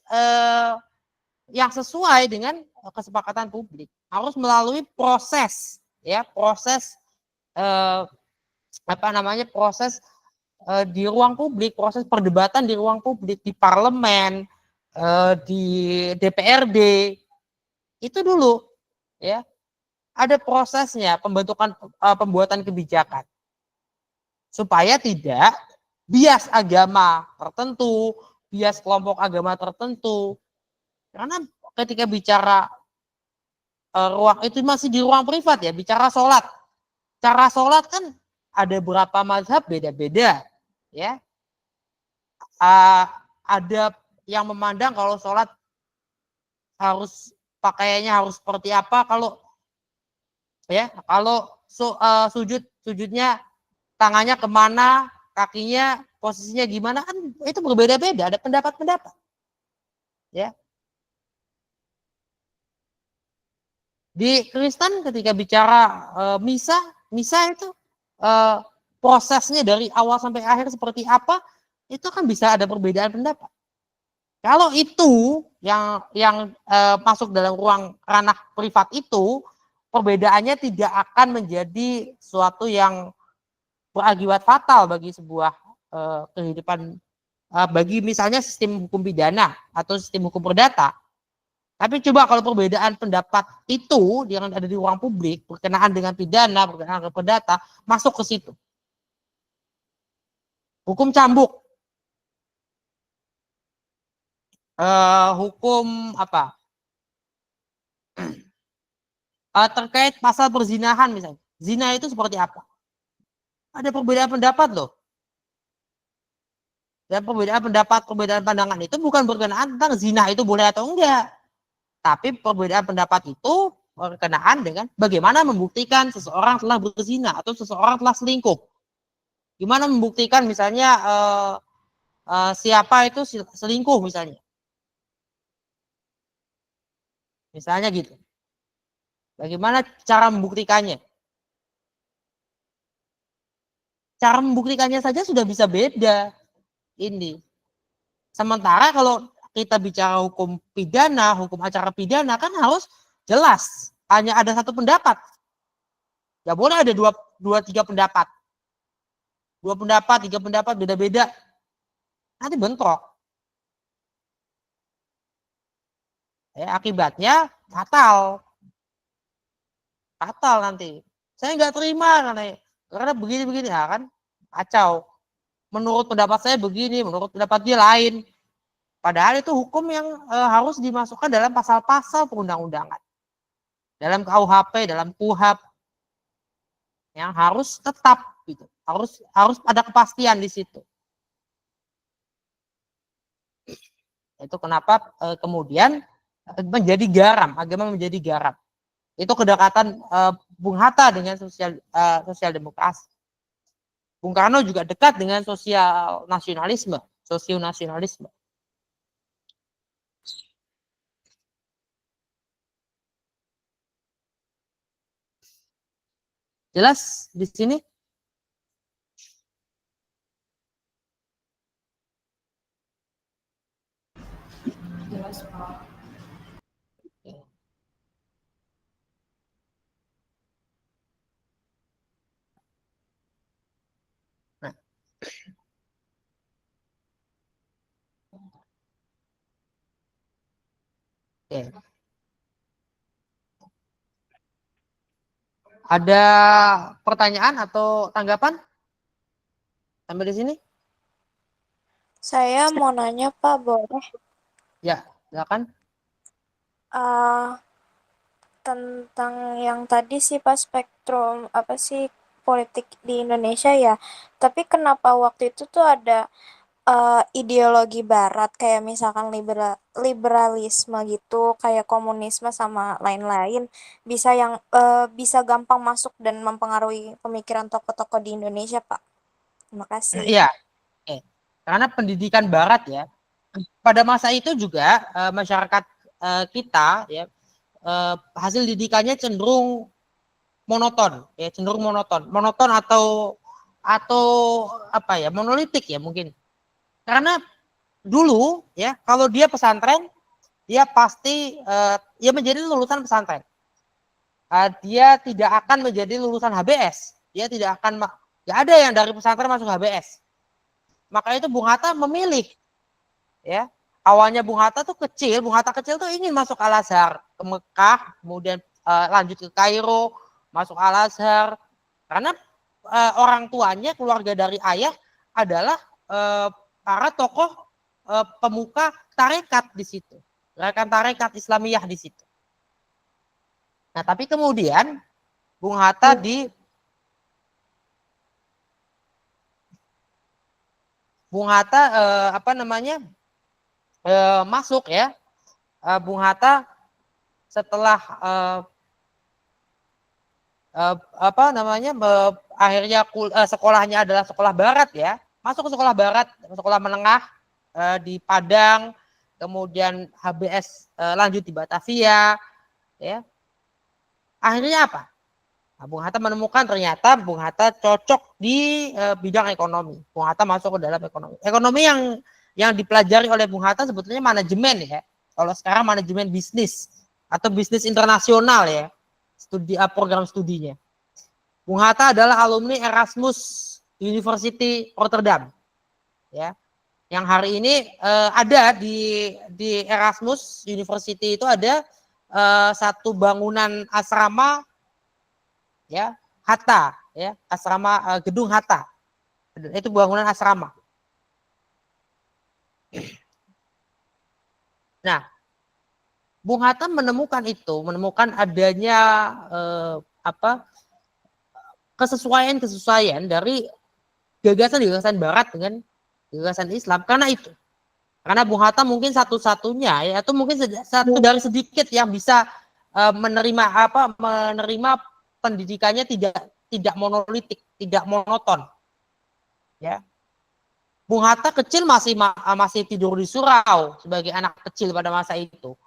yang sesuai dengan kesepakatan publik, harus melalui proses, ya proses proses di ruang publik, proses perdebatan di ruang publik, di parlemen, di DPRD, itu dulu ya ada prosesnya pembuatan kebijakan supaya tidak bias agama tertentu, bias kelompok agama tertentu, karena ketika bicara ruang itu masih di ruang privat ya, bicara sholat cara sholat kan ada berapa mazhab beda-beda, ya. Ada yang memandang kalau sholat harus pakaiannya harus seperti apa, kalau sujudnya tangannya kemana, kakinya posisinya gimana, kan itu berbeda-beda, ada pendapat-pendapat, ya. Di Kristen ketika bicara misa itu prosesnya dari awal sampai akhir seperti apa, itu kan bisa ada perbedaan pendapat. Kalau itu yang masuk dalam ruang ranah privat itu, perbedaannya tidak akan menjadi suatu yang berakibat fatal bagi sebuah kehidupan, bagi misalnya sistem hukum pidana atau sistem hukum perdata. Tapi coba kalau perbedaan pendapat itu yang ada di ruang publik berkenaan dengan pidana, berkenaan dengan perdata, masuk ke situ. Hukum cambuk, hukum apa? Terkait pasal perzinahan misalnya. Zina itu seperti apa? Ada perbedaan pendapat loh. Dan perbedaan pendapat, perbedaan pandangan itu bukan berkenaan tentang zina itu boleh atau enggak. Tapi perbedaan pendapat itu berkenaan dengan bagaimana membuktikan seseorang telah berzina atau seseorang telah selingkuh. Gimana membuktikan misalnya siapa itu selingkuh misalnya. Misalnya gitu. Bagaimana cara membuktikannya? Cara membuktikannya saja sudah bisa beda. Ini. Sementara kalau kita bicara hukum pidana, hukum acara pidana kan harus jelas. Hanya ada satu pendapat. Gak boleh ada dua tiga pendapat. Dua pendapat, tiga pendapat beda-beda. Nanti bentrok. Akibatnya fatal. Fatal nanti. Saya nggak terima karena begini-begini ya kan. Kacau. Menurut pendapat saya begini, menurut pendapat dia lain. Padahal itu hukum yang harus dimasukkan dalam pasal-pasal perundang-undangan. Dalam KUHP, dalam KUHAP. Yang harus tetap gitu. Harus ada kepastian di situ. Itu kenapa kemudian menjadi garam, agama menjadi garam. Itu kedekatan Bung Hatta dengan sosial demokrasi. Bung Karno juga dekat dengan sosial nasionalisme, sosionasionalisme. Jelas di sini? Jelas, Pak. Nah. Oke. Ada pertanyaan atau tanggapan sampai di sini? Saya mau nanya Pak, boleh? Ya, silakan. Tentang yang tadi sih Pak, spektrum apa sih politik di Indonesia ya. Tapi kenapa waktu itu tuh ada ideologi barat kayak misalkan liberalisme gitu, kayak komunisme sama lain-lain bisa gampang masuk dan mempengaruhi pemikiran tokoh-tokoh di Indonesia, Pak. Terima kasih. Iya. Karena pendidikan barat ya. Pada masa itu juga masyarakat kita ya hasil didikannya cenderung monoton ya, monoton atau apa ya, monolitik ya mungkin. Karena dulu ya kalau dia pesantren dia pasti ya menjadi lulusan pesantren. Dia tidak akan menjadi lulusan HBS. Dia tidak akan, nggak ada yang dari pesantren masuk HBS. Maka itu Bung Hatta memilih ya. Awalnya Bung Hatta tuh kecil, Bung Hatta kecil tuh ingin masuk Al-Azhar ke Mekah, kemudian lanjut ke Kairo, masuk Al-Azhar. Karena orang tuanya, keluarga dari ayah adalah para tokoh pemuka tarekat di situ. Gerakan tarekat Islamiyah di situ. Nah, tapi kemudian Bung Hatta Bung Hatta masuk ya. Bung Hatta setelah akhirnya sekolahnya adalah sekolah barat ya, masuk ke sekolah barat, sekolah menengah di Padang, kemudian HBS lanjut di Batavia ya. Akhirnya apa? Nah, Bung Hatta menemukan ternyata Bung Hatta cocok di bidang ekonomi. Bung Hatta masuk ke dalam ekonomi. Ekonomi yang dipelajari oleh Bung Hatta sebetulnya manajemen ya. Kalau sekarang manajemen bisnis atau bisnis internasional ya. Program studinya. Bung Hatta adalah alumni Erasmus University Rotterdam. Ya. Yang hari ini ada di Erasmus University itu ada satu bangunan asrama ya, Hatta ya, asrama gedung Hatta. Itu bangunan asrama. Nah, Bung Hatta menemukan adanya kesesuaian dari gagasan barat dengan gagasan Islam karena Bung Hatta mungkin satu-satunya ya, atau mungkin satu dari sedikit yang bisa menerima pendidikannya tidak monolitik, tidak monoton. Ya. Bung Hatta kecil masih tidur di surau sebagai anak kecil pada masa itu.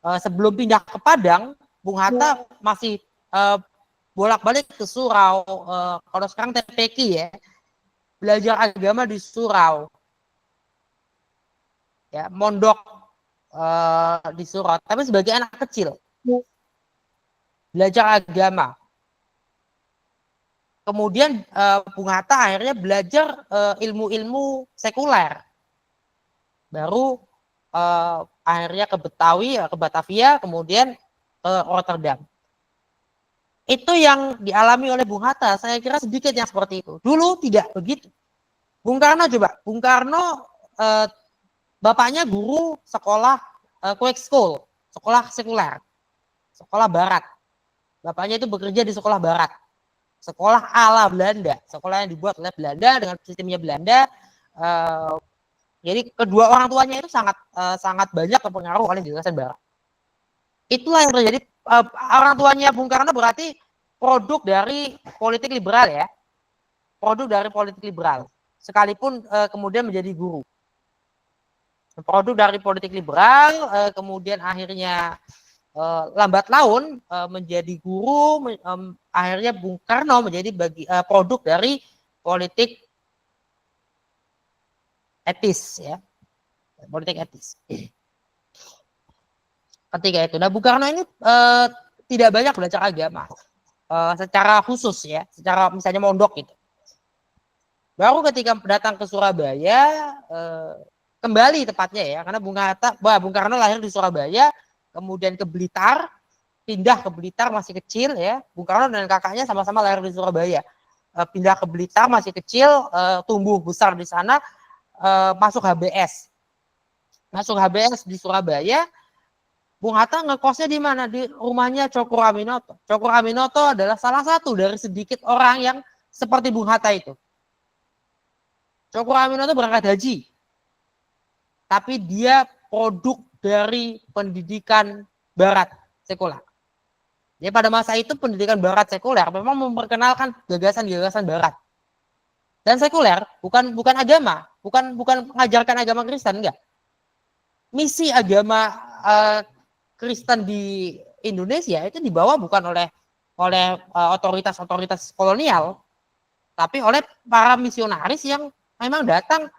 Sebelum pindah ke Padang, Bung Hatta masih bolak-balik ke surau. Kalau sekarang TPQ ya, belajar agama di surau. Ya, mondok di surau, tapi sebagai anak kecil. Belajar agama. Kemudian Bung Hatta akhirnya belajar ilmu-ilmu sekuler. Baru akhirnya ke Betawi, ke Batavia, kemudian ke Rotterdam. Itu yang dialami oleh Bung Hatta. Saya kira sedikit yang seperti itu. Dulu tidak begitu. Bung Karno coba. Bung Karno bapaknya guru sekolah Quake School, sekolah sekuler, sekolah barat. Bapaknya itu bekerja di sekolah barat. Sekolah ala Belanda, sekolah yang dibuat oleh Belanda dengan sistemnya Belanda. Jadi kedua orang tuanya itu sangat banyak terpengaruh oleh gagasan barat. Itulah yang terjadi. Orang tuanya Bung Karno berarti produk dari politik liberal ya, produk dari politik liberal. Sekalipun kemudian menjadi guru. Produk dari politik liberal, kemudian akhirnya lambat laun menjadi guru, akhirnya Bung Karno menjadi produk dari politik etis ya, politik etis. Ketika itu, nah Bung Karno ini tidak banyak belajar agama secara khusus ya, secara misalnya mondok gitu. Baru ketika datang ke Surabaya, kembali tepatnya ya, karena Bung Karno lahir di Surabaya. Kemudian ke Blitar, pindah ke Blitar masih kecil ya. Bung Karno dan kakaknya sama-sama lahir di Surabaya. Pindah ke Blitar masih kecil, tumbuh besar di sana, masuk HBS. Masuk HBS di Surabaya. Bung Hatta ngekosnya di mana? Di rumahnya Cokro Aminoto. Cokro Aminoto adalah salah satu dari sedikit orang yang seperti Bung Hatta itu. Cokro Aminoto berangkat haji. Tapi dia produk dari pendidikan barat sekuler. Jadi pada masa itu pendidikan barat sekuler memang memperkenalkan gagasan-gagasan barat. Dan sekuler bukan agama, bukan mengajarkan agama Kristen, enggak. Misi agama Kristen di Indonesia itu dibawa bukan oleh otoritas-otoritas kolonial, tapi oleh para misionaris yang memang datang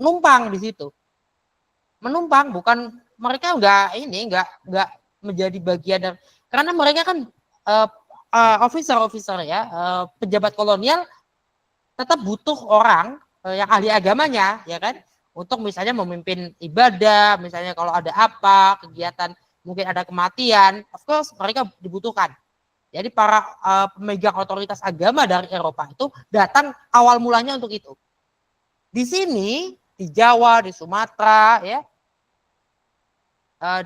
numpang di situ. Menumpang, bukan mereka enggak menjadi bagian dari, karena mereka kan officer ya, pejabat kolonial tetap butuh orang yang ahli agamanya ya kan, untuk misalnya memimpin ibadah, misalnya kalau ada apa kegiatan, mungkin ada kematian, of course mereka dibutuhkan. Jadi para pemegang otoritas agama dari Eropa itu datang awal mulanya untuk itu. Di sini di Jawa, di Sumatera ya,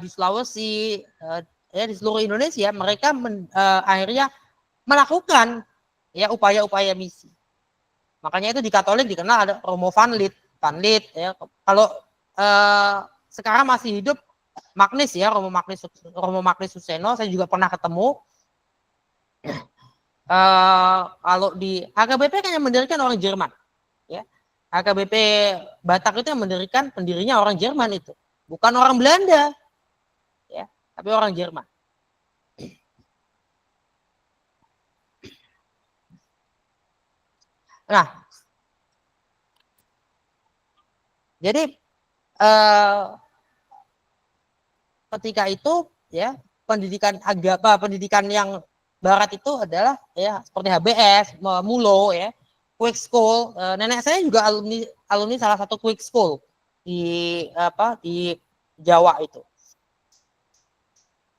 di Sulawesi, ya di seluruh Indonesia mereka akhirnya melakukan ya upaya-upaya misi. Makanya itu di Katolik dikenal ada Romo Van Lith Van Lith ya. Kalau sekarang masih hidup Magnis ya, Romo Magnis Suseno, saya juga pernah ketemu. Kalau di HKBP kan yang mendirikan orang Jerman ya. HKBP Batak itu yang mendirikan, pendirinya orang Jerman itu, bukan orang Belanda ya, tapi orang Jerman. Nah, jadi ketika itu ya, pendidikan agama, pendidikan yang barat itu adalah ya seperti HBS, Mulo ya, Quick School. Nenek saya juga alumni salah satu Quick School di Jawa itu.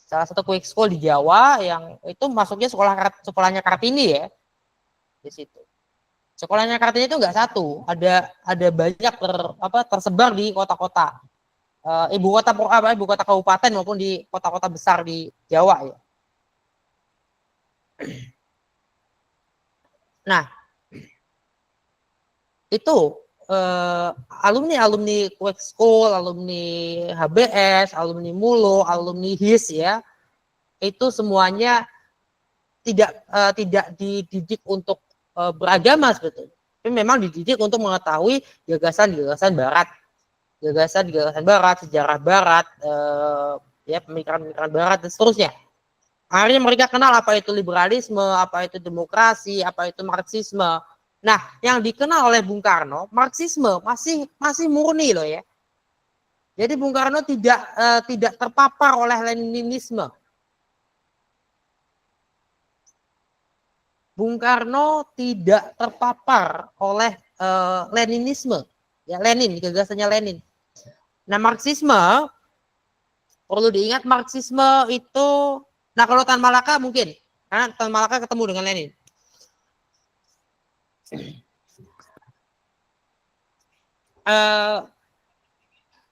Salah satu Quick School di Jawa yang itu masuknya sekolahnya Kartini ya. Di situ. Sekolahnya Kartini itu enggak satu, ada banyak tersebar di kota-kota. Ibu kota kabupaten maupun di kota-kota besar di Jawa ya. Nah, itu alumni Quick School, alumni HBS, alumni Mulo, alumni HIS ya, itu semuanya tidak dididik untuk beragama sebetulnya, tapi memang dididik untuk mengetahui gagasan-gagasan Barat, sejarah Barat, ya pemikiran-pemikiran Barat dan seterusnya. Akhirnya mereka kenal apa itu liberalisme, apa itu demokrasi, apa itu Marxisme. Nah, yang dikenal oleh Bung Karno, Marxisme masih murni loh ya. Jadi Bung Karno tidak terpapar oleh Leninisme. Bung Karno tidak terpapar oleh Leninisme. Ya, Lenin, gagasannya Lenin. Nah, Marxisme perlu diingat, Marxisme itu, nah kalau Tan Malaka mungkin, karena Tan Malaka ketemu dengan Lenin.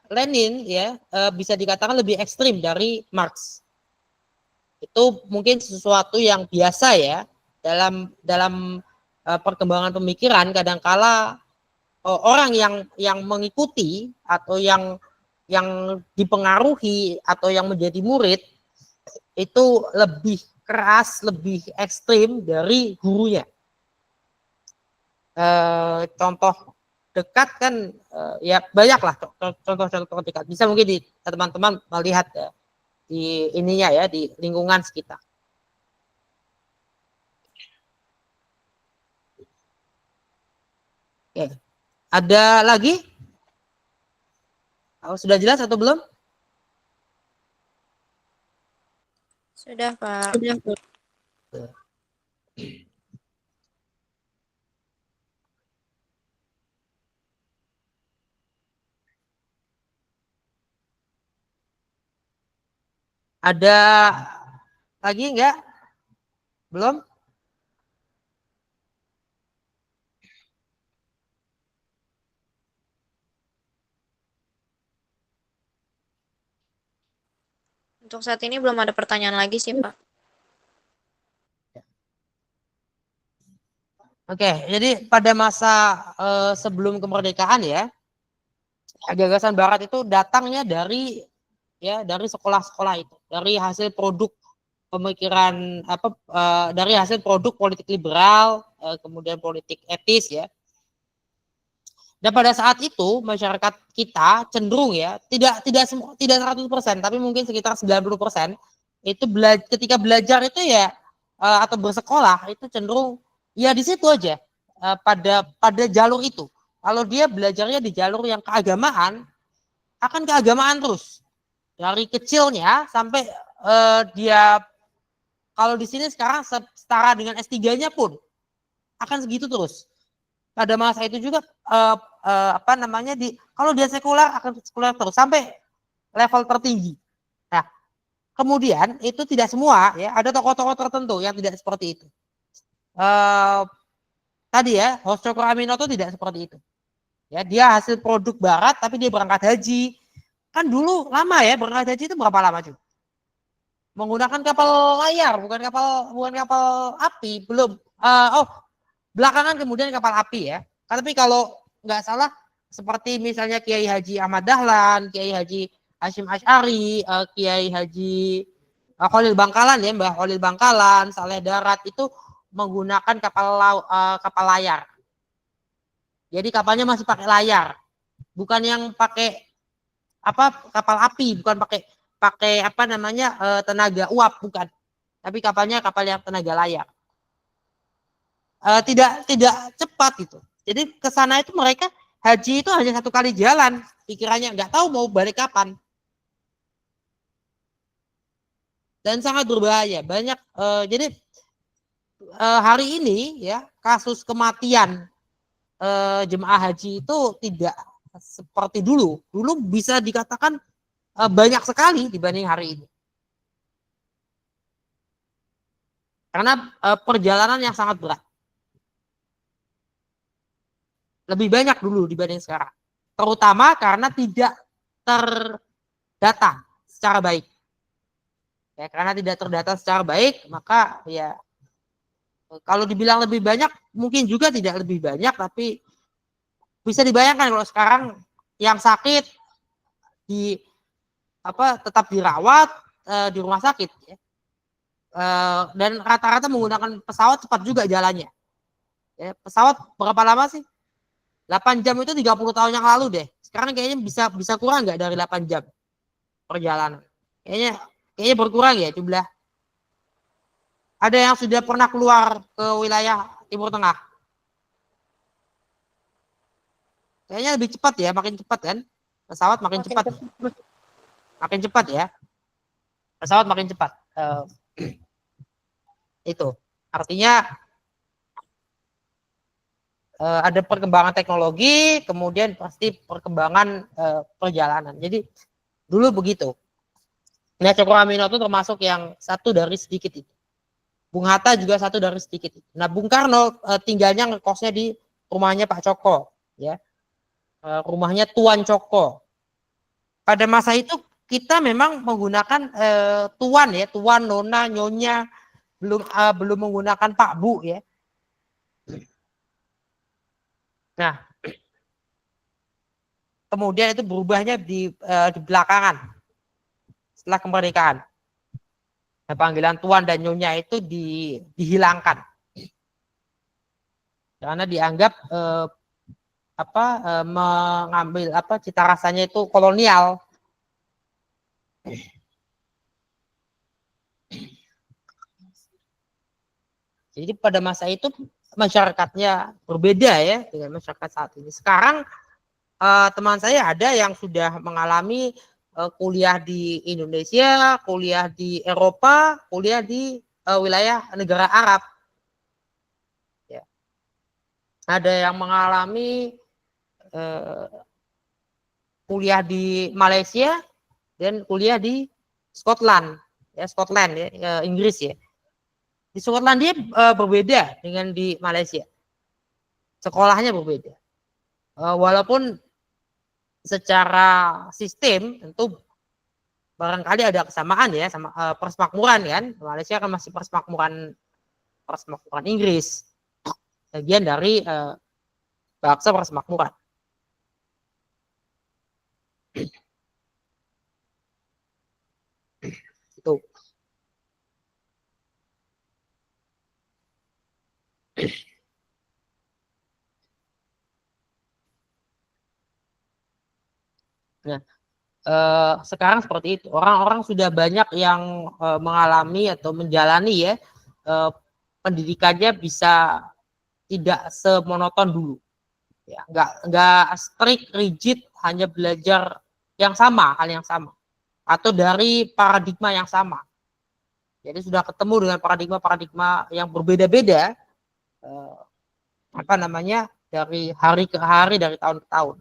Lenin ya bisa dikatakan lebih ekstrim dari Marx. Itu mungkin sesuatu yang biasa ya dalam perkembangan pemikiran. Kadangkala orang yang mengikuti atau yang dipengaruhi atau yang menjadi murid itu lebih keras, lebih ekstrim dari gurunya. Contoh dekat kan ya banyak lah contoh-contoh dekat. Bisa mungkin teman-teman melihat di ininya ya, di lingkungan sekitar. Oke. Ada lagi? Sudah jelas atau belum? Sudah, Pak. Ada lagi enggak? Belum? Untuk saat ini belum ada pertanyaan lagi sih, Pak. Oke, jadi pada masa sebelum kemerdekaan ya, gagasan Barat itu datangnya dari sekolah-sekolah itu, dari hasil produk pemikiran dari hasil produk politik liberal, kemudian politik etis ya. Dan pada saat itu masyarakat kita cenderung ya, tidak 100%, tapi mungkin sekitar 90% itu ketika belajar itu ya atau bersekolah itu cenderung ya di situ aja, pada jalur itu. Kalau dia belajarnya di jalur yang keagamaan, akan keagamaan terus dari kecilnya sampai dia, kalau di sini sekarang setara dengan S3-nya pun akan segitu terus. Pada masa itu juga kalau dia sekuler akan sekuler terus sampai level tertinggi. Nah, kemudian itu tidak semua ya, ada tokoh-tokoh tertentu yang tidak seperti itu. Tadi ya, Hos Cokro Aminoto tidak seperti itu. Ya, dia hasil produk Barat tapi dia berangkat haji. Kan dulu lama ya, berangkat haji itu berapa lama juga? Menggunakan kapal layar, bukan kapal api, belum. Belakangan kemudian kapal api ya. Tapi kalau nggak salah seperti misalnya Kiai Haji Ahmad Dahlan, Kiai Haji Hashim Asy'ari, Kiai Haji Khalil Bangkalan ya, Mbah Khalil Bangkalan, Saleh Darat itu menggunakan kapal layar. Jadi kapalnya masih pakai layar, bukan yang pakai kapal api, bukan pakai apa namanya tenaga uap, bukan. Tapi kapalnya kapal yang tenaga layar. Tidak cepat gitu. Jadi ke sana itu mereka haji itu hanya 1 kali jalan, pikirannya nggak tahu mau balik kapan. Dan sangat berbahaya. Banyak jadi hari ini ya kasus kematian jemaah haji itu tidak seperti dulu. Dulu bisa dikatakan banyak sekali dibanding hari ini. Karena perjalanan yang sangat berat. Lebih banyak dulu dibanding sekarang. Terutama karena tidak terdata secara baik. Ya, karena tidak terdata secara baik, maka ya kalau dibilang lebih banyak, mungkin juga tidak lebih banyak, tapi bisa dibayangkan kalau sekarang yang sakit tetap dirawat di rumah sakit, ya. Dan rata-rata menggunakan pesawat cepat juga jalannya. Ya, pesawat berapa lama sih? 8 jam itu 30 tahun yang lalu deh. Sekarang kayaknya bisa kurang nggak dari 8 jam perjalanan? Kayaknya berkurang ya jumlah. Ada yang sudah pernah keluar ke wilayah Timur Tengah? Kayaknya lebih cepat ya, makin cepat kan? Pesawat makin cepat. Makin cepat ya. Pesawat makin cepat. Itu. Artinya ada perkembangan teknologi, kemudian pasti perkembangan perjalanan. Jadi dulu begitu. Nah, Cokro Aminoto itu termasuk yang satu dari sedikit itu. Bung Hatta juga satu dari sedikit itu. Nah, Bung Karno tinggalnya ngekosnya di rumahnya Pak Coko, ya. Rumahnya Tuan Coko. Pada masa itu kita memang menggunakan tuan ya, tuan, nona, nyonya, belum menggunakan Pak Bu ya. Nah, kemudian itu berubahnya di belakangan setelah kemerdekaan. Nah, panggilan tuan dan nyonya itu dihilangkan karena dianggap mengambil cita rasanya itu kolonial. Jadi pada masa itu masyarakatnya berbeda ya dengan masyarakat saat ini. Sekarang teman saya ada yang sudah mengalami kuliah di Indonesia, kuliah di Eropa, kuliah di wilayah negara Arab. Ya. Ada yang mengalami kuliah di Malaysia dan kuliah di Scotland, ya, Inggris ya. Di Skotlandia berbeda dengan di Malaysia. Sekolahnya berbeda. Walaupun secara sistem tentu barangkali ada kesamaan ya sama persemakmuran kan. Malaysia kan masih persemakmuran Inggris. Bagian dari bangsa persemakmuran. Itu. Nah, sekarang seperti itu. Orang-orang sudah banyak yang mengalami atau menjalani ya pendidikannya bisa tidak semonoton dulu. Ya, nggak strict, rigid, hanya belajar hal yang sama, atau dari paradigma yang sama. Jadi sudah ketemu dengan paradigma-paradigma yang berbeda-beda, dari hari ke hari, dari tahun ke tahun.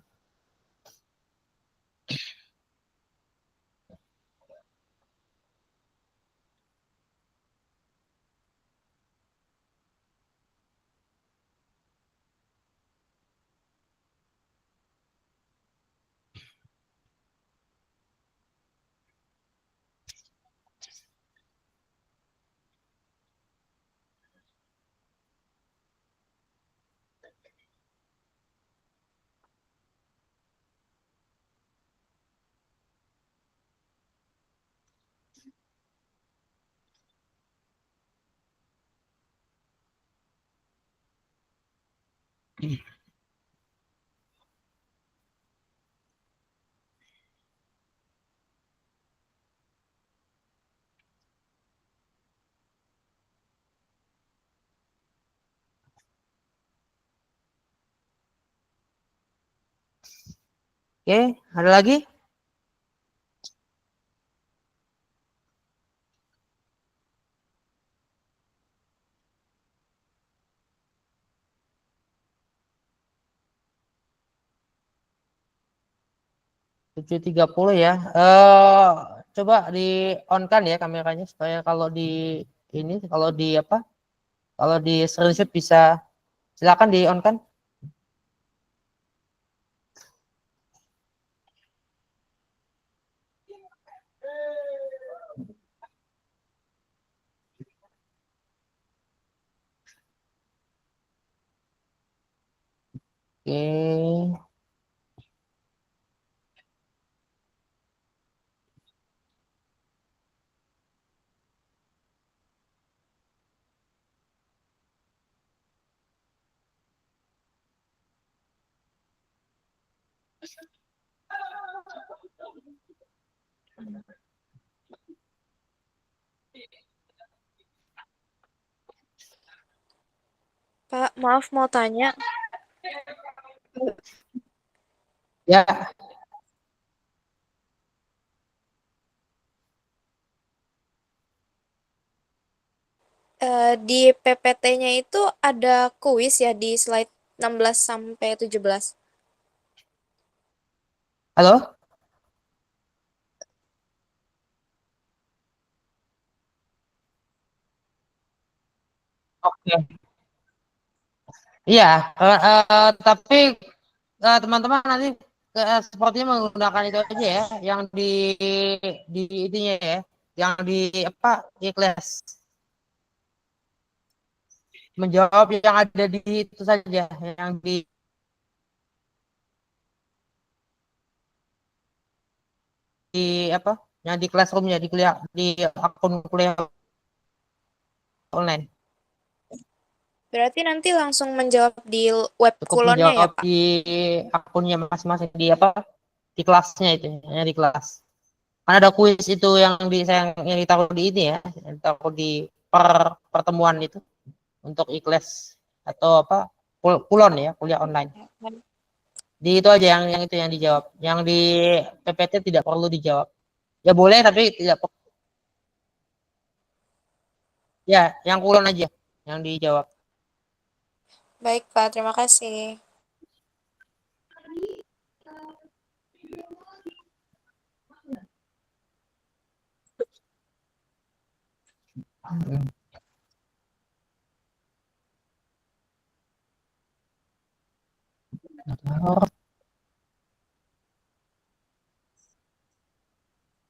Oke, ada lagi? Tujuh tiga puluh ya. Coba di on kan ya kameranya supaya kalau di ini kalau di apa? Kalau di screenshot bisa silakan di on kan. Oke. Pak, maaf mau tanya. Ya, Di PPT-nya itu ada kuis ya di slide 16 sampai 17. halo. Oke. Iya, tapi teman-teman nanti sepertinya menggunakan itu aja ya, yang di itunya ya, yang di apa di kelas menjawab yang ada di itu saja, yang di apa, yang di classroomnya di kuliah di akun kuliah online. Berarti nanti langsung menjawab di web Cukup kulonnya ya, menjawab Pak? di akunnya masing-masing di apa di kelasnya itu, ya, di kelas. Kan ada kuis itu yang ditaruh di ini ya, yang ditaruh di pertemuan itu untuk ikhlas atau apa kulon ya kuliah online. Di itu aja yang itu yang dijawab. Yang di PPT tidak perlu dijawab. Ya boleh tapi tidak ya yang kulon aja yang dijawab. Baik, Pak. Terima kasih.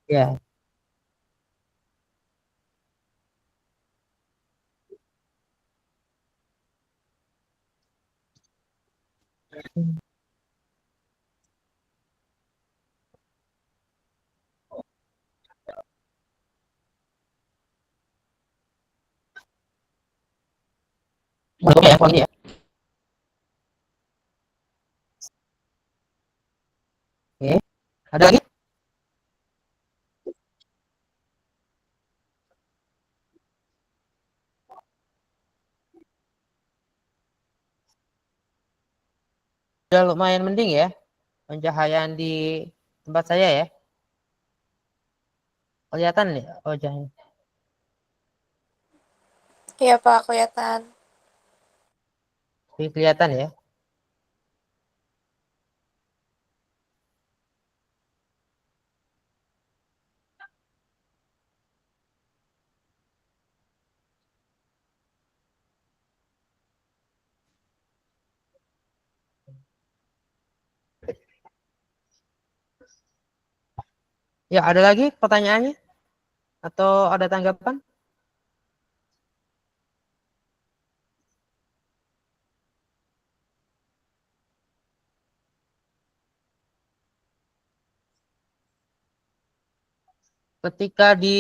Ya. Belum ya, Poni ya. Oke. Ada lagi? Sudah lumayan mending ya pencahayaan di tempat saya ya. Kelihatan ya wajahnya. Iya, Pak. Kelihatan. Kelihatan ya. Ya, ada lagi pertanyaannya atau ada tanggapan? Ketika di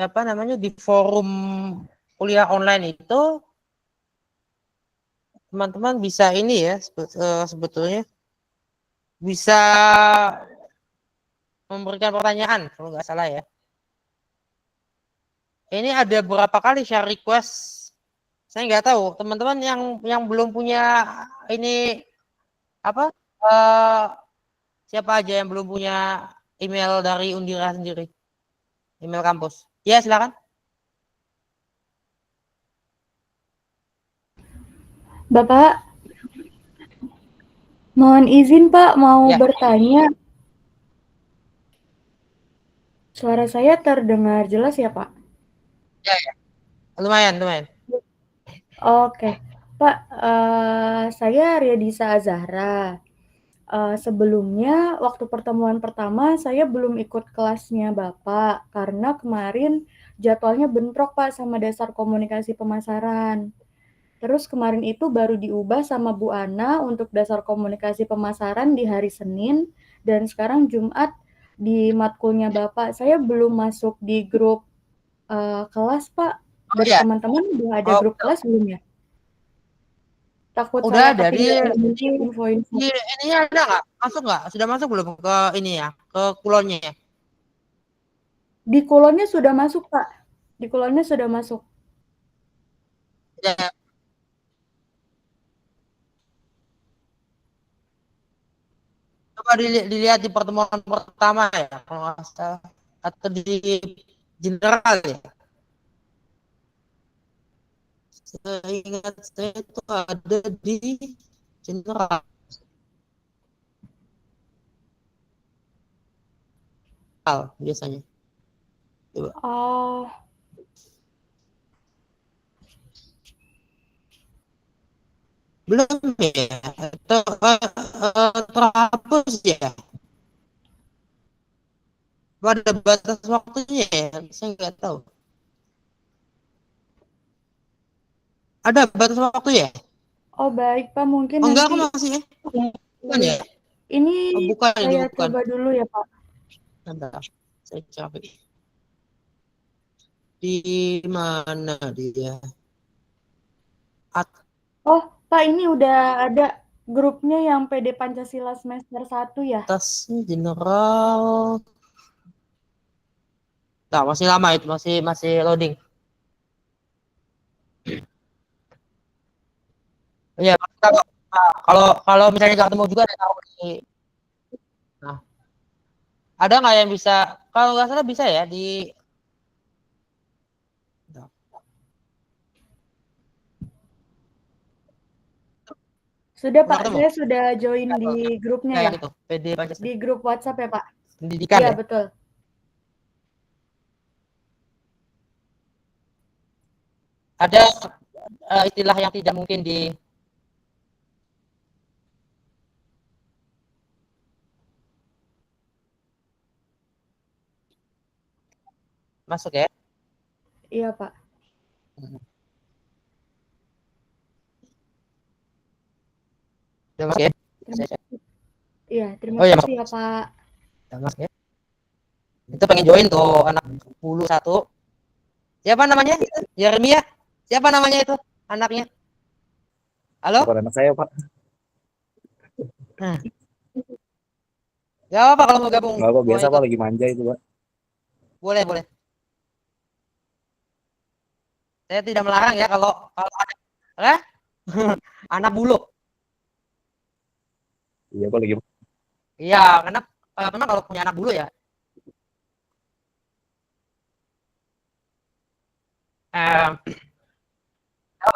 apa namanya di forum kuliah online itu teman-teman bisa ini ya sebetulnya bisa memberikan pertanyaan kalau nggak salah ya. Ini ada berapa kali share request? Saya nggak tahu. Teman-teman yang belum punya ini apa? Siapa aja yang belum punya email dari Undira sendiri? Email kampus. Ya, silakan. Bapak, mohon izin Pak, mau Ya. bertanya. Suara saya terdengar jelas ya Pak? Ya, ya. Lumayan, lumayan. Oke, Pak, saya Riadisa Azahra. Sebelumnya, waktu pertemuan pertama, saya belum ikut kelasnya Bapak, karena kemarin jadwalnya bentrok Pak sama dasar komunikasi pemasaran. Terus kemarin itu baru diubah sama Bu Ana untuk dasar komunikasi pemasaran di hari Senin, dan sekarang Jumat di matkulnya Bapak. Saya belum masuk di grup kelas Pak. Oh Dari ya. teman-teman udah ada Oh, grup kelas belum ya? Takut udah saya ada ketinggalan nanti info-info. ininya ada nggak? Masuk nggak? Sudah masuk belum ke ini ya? Ke kulonnya ya? Di kolonnya sudah masuk Pak. Di kolonnya sudah masuk. Ya. Coba dilihat di pertemuan pertama ya, kalau nggak salah. Atau di general ya. Seingat saya itu ada di general biasanya. Coba. Oh, Belum ya? Atau terhapus ya? Ada batas waktunya ya? Saya nggak tahu. Ada batas waktu ya? oh baik Pak, mungkin Oh, enggak, nanti aku masih ya. Bukan ya? ini Oh, bukan ini, saya bukan. coba dulu ya Pak. Ada. Saya cari. Di mana dia? Oh, Pak ini udah ada grupnya yang PD Pancasila semester 1 ya? Atasnya general. Nah, masih lama itu, masih loading. Ya, kalau misalnya nggak ketemu juga ada tahu di. Nah, ada nggak yang bisa? Kalau nggak salah bisa ya di. Sudah Nggak Pak, ketemu. saya sudah join di grupnya Kayak ya? gitu. PD Pancasila Di grup WhatsApp ya Pak? Pendidikan Iya ya. betul. Ada istilah yang tidak mungkin di. Masuk ya. Iya Pak. Udah masuk ya. Terima, iya, terima Oh iya, masuk. kasih ya Pak. Udah masuk ya. Itu pengen join tuh anak 1. Siapa namanya? Yeremia. Siapa namanya itu? Anaknya. Halo? Bukan anak saya, Pak. Hmm. Ya apa kalau mau gabung? Nggak apa, Mau biasa Pak, ikut? lagi manja itu, Pak. Boleh, boleh. Saya tidak melarang ya kalau ada anak bulu. Iya, Pak, lagi. Iya, karena memang kalau punya anak bulu ya eh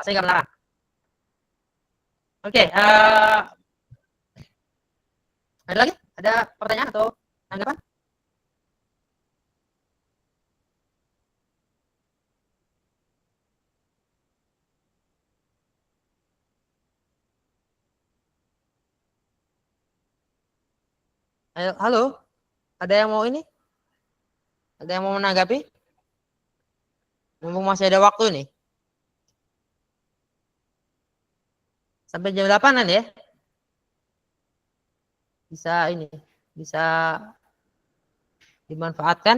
saya nggak melarang. Oke, ada lagi? Ada pertanyaan atau tanggapan? Ayo, halo, ada yang mau ini? Ada yang mau menanggapi? Mumpung masih ada waktu nih. Sampai jam 8-an ya. Bisa ini, bisa dimanfaatkan.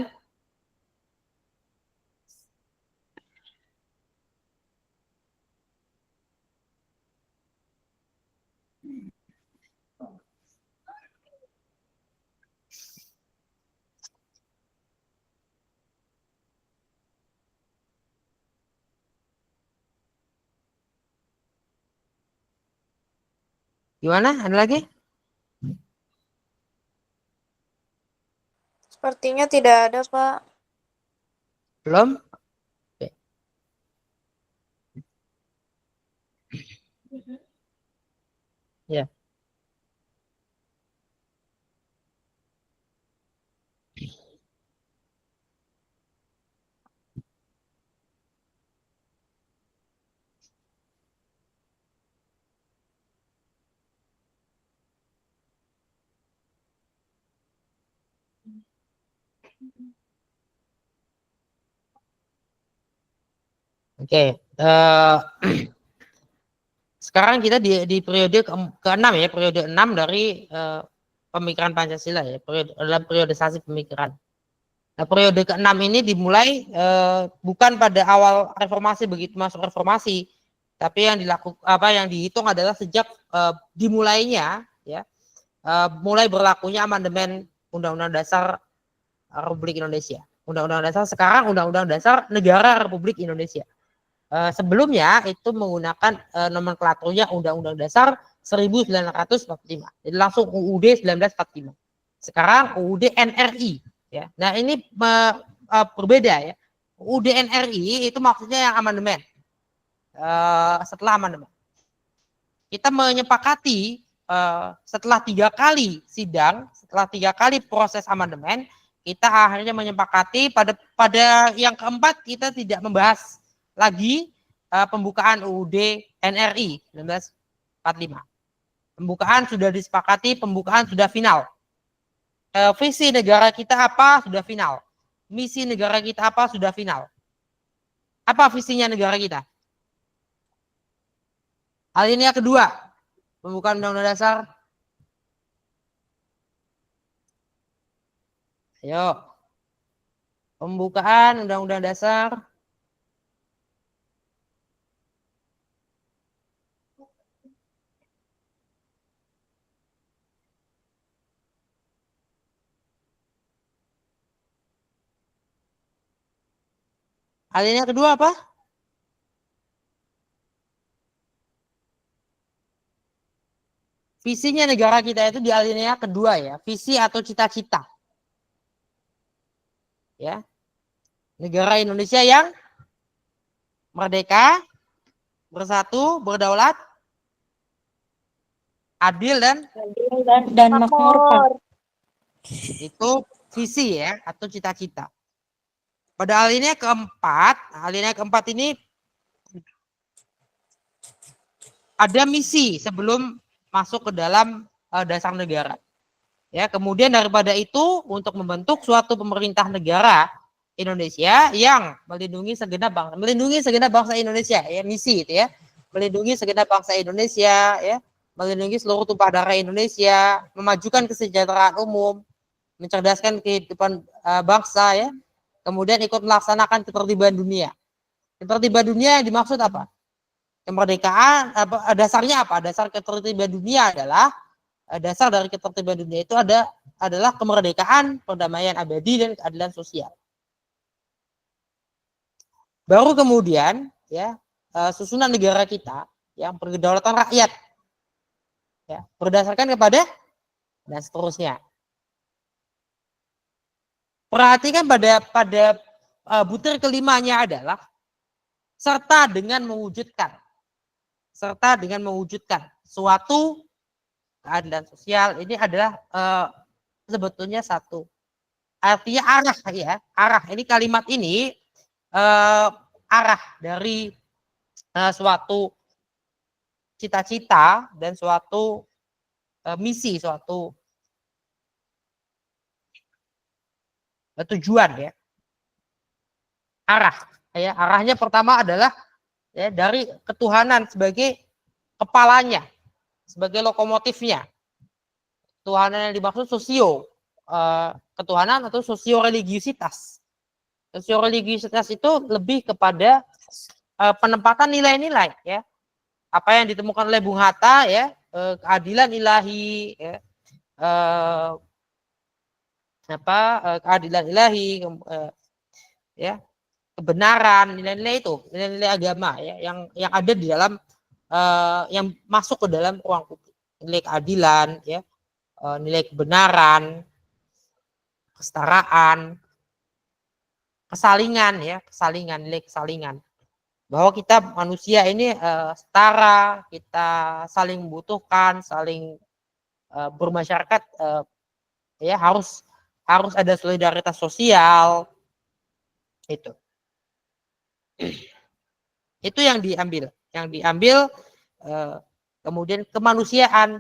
Gimana? Ada lagi? Sepertinya tidak ada, Pak. Belum? Oke. Ya. Oke. Sekarang kita di periode ke-6 ya, periode 6 dari pemikiran Pancasila ya, dalam periodisasi pemikiran. Nah, periode ke-6 ini dimulai bukan pada awal reformasi, begitu masuk reformasi, tapi yang dihitung adalah sejak dimulainya ya, mulai berlakunya amandemen Undang-Undang Dasar Republik Indonesia. Undang-Undang Dasar sekarang Undang-Undang Dasar Negara Republik Indonesia. Sebelumnya itu menggunakan nomenklaturnya Undang-Undang Dasar 1945. Jadi langsung UUD 1945. Sekarang UUD NRI ya. Nah, ini berbeda ya. UUD NRI itu maksudnya yang amandemen. Setelah amandemen. Kita menyepakati setelah 3 kali sidang, setelah 3 kali proses amandemen, kita akhirnya menyepakati pada yang keempat kita tidak membahas lagi pembukaan UUD NRI 1945. Pembukaan sudah disepakati, pembukaan sudah final. Visi negara kita apa sudah final. Misi negara kita apa sudah final. Apa visinya negara kita? Alinea kedua, pembukaan Undang-Undang Dasar. Ayo. Pembukaan Undang-Undang Dasar. Alinea kedua apa? Visinya negara kita itu di alinea kedua ya, visi atau cita-cita. Ya. Negara Indonesia yang merdeka, bersatu, berdaulat, adil dan makmur. Itu visi ya atau cita-cita. Pada alinea keempat ini ada misi sebelum masuk ke dalam dasar negara. Ya, kemudian daripada itu untuk membentuk suatu pemerintah negara Indonesia yang melindungi segenap bangsa Indonesia ya, misi itu ya. Melindungi segenap bangsa Indonesia ya, melindungi seluruh tumpah darah Indonesia, memajukan kesejahteraan umum, mencerdaskan kehidupan bangsa ya. Kemudian ikut melaksanakan ketertiban dunia. Ketertiban dunia yang dimaksud apa? Kemerdekaan dasarnya apa? Dasar ketertiban dunia adalah dasar dari ketertiban dunia itu adalah kemerdekaan, perdamaian abadi dan keadilan sosial. Baru kemudian ya susunan negara kita yang berkedaulatan rakyat ya, berdasarkan kepada dan seterusnya. Perhatikan pada butir kelimanya adalah serta dengan mewujudkan suatu keadilan sosial. Ini adalah sebetulnya satu artinya arah ini kalimat ini arah dari suatu cita-cita dan suatu misi, suatu tujuan ya. Arahnya pertama adalah ya dari ketuhanan sebagai kepalanya, sebagai lokomotifnya. Ketuhanan yang dimaksud ketuhanan atau sosio-religiusitas. Sosio-religiusitas itu lebih kepada penempatan nilai-nilai ya. Apa yang ditemukan oleh Bung Hatta ya, keadilan ilahi ya, keadilan ilahi ya, kebenaran, nilai-nilai itu, nilai-nilai agama ya yang ada di dalam yang masuk ke dalam ruang publik. nilai keadilan, ya, nilai kebenaran, kesetaraan, kesalingan, ya, nilai kesalingan. Bahwa kita manusia ini setara, kita saling membutuhkan, saling bermasyarakat, ya, harus ada solidaritas sosial. Itu yang diambil, kemudian kemanusiaan.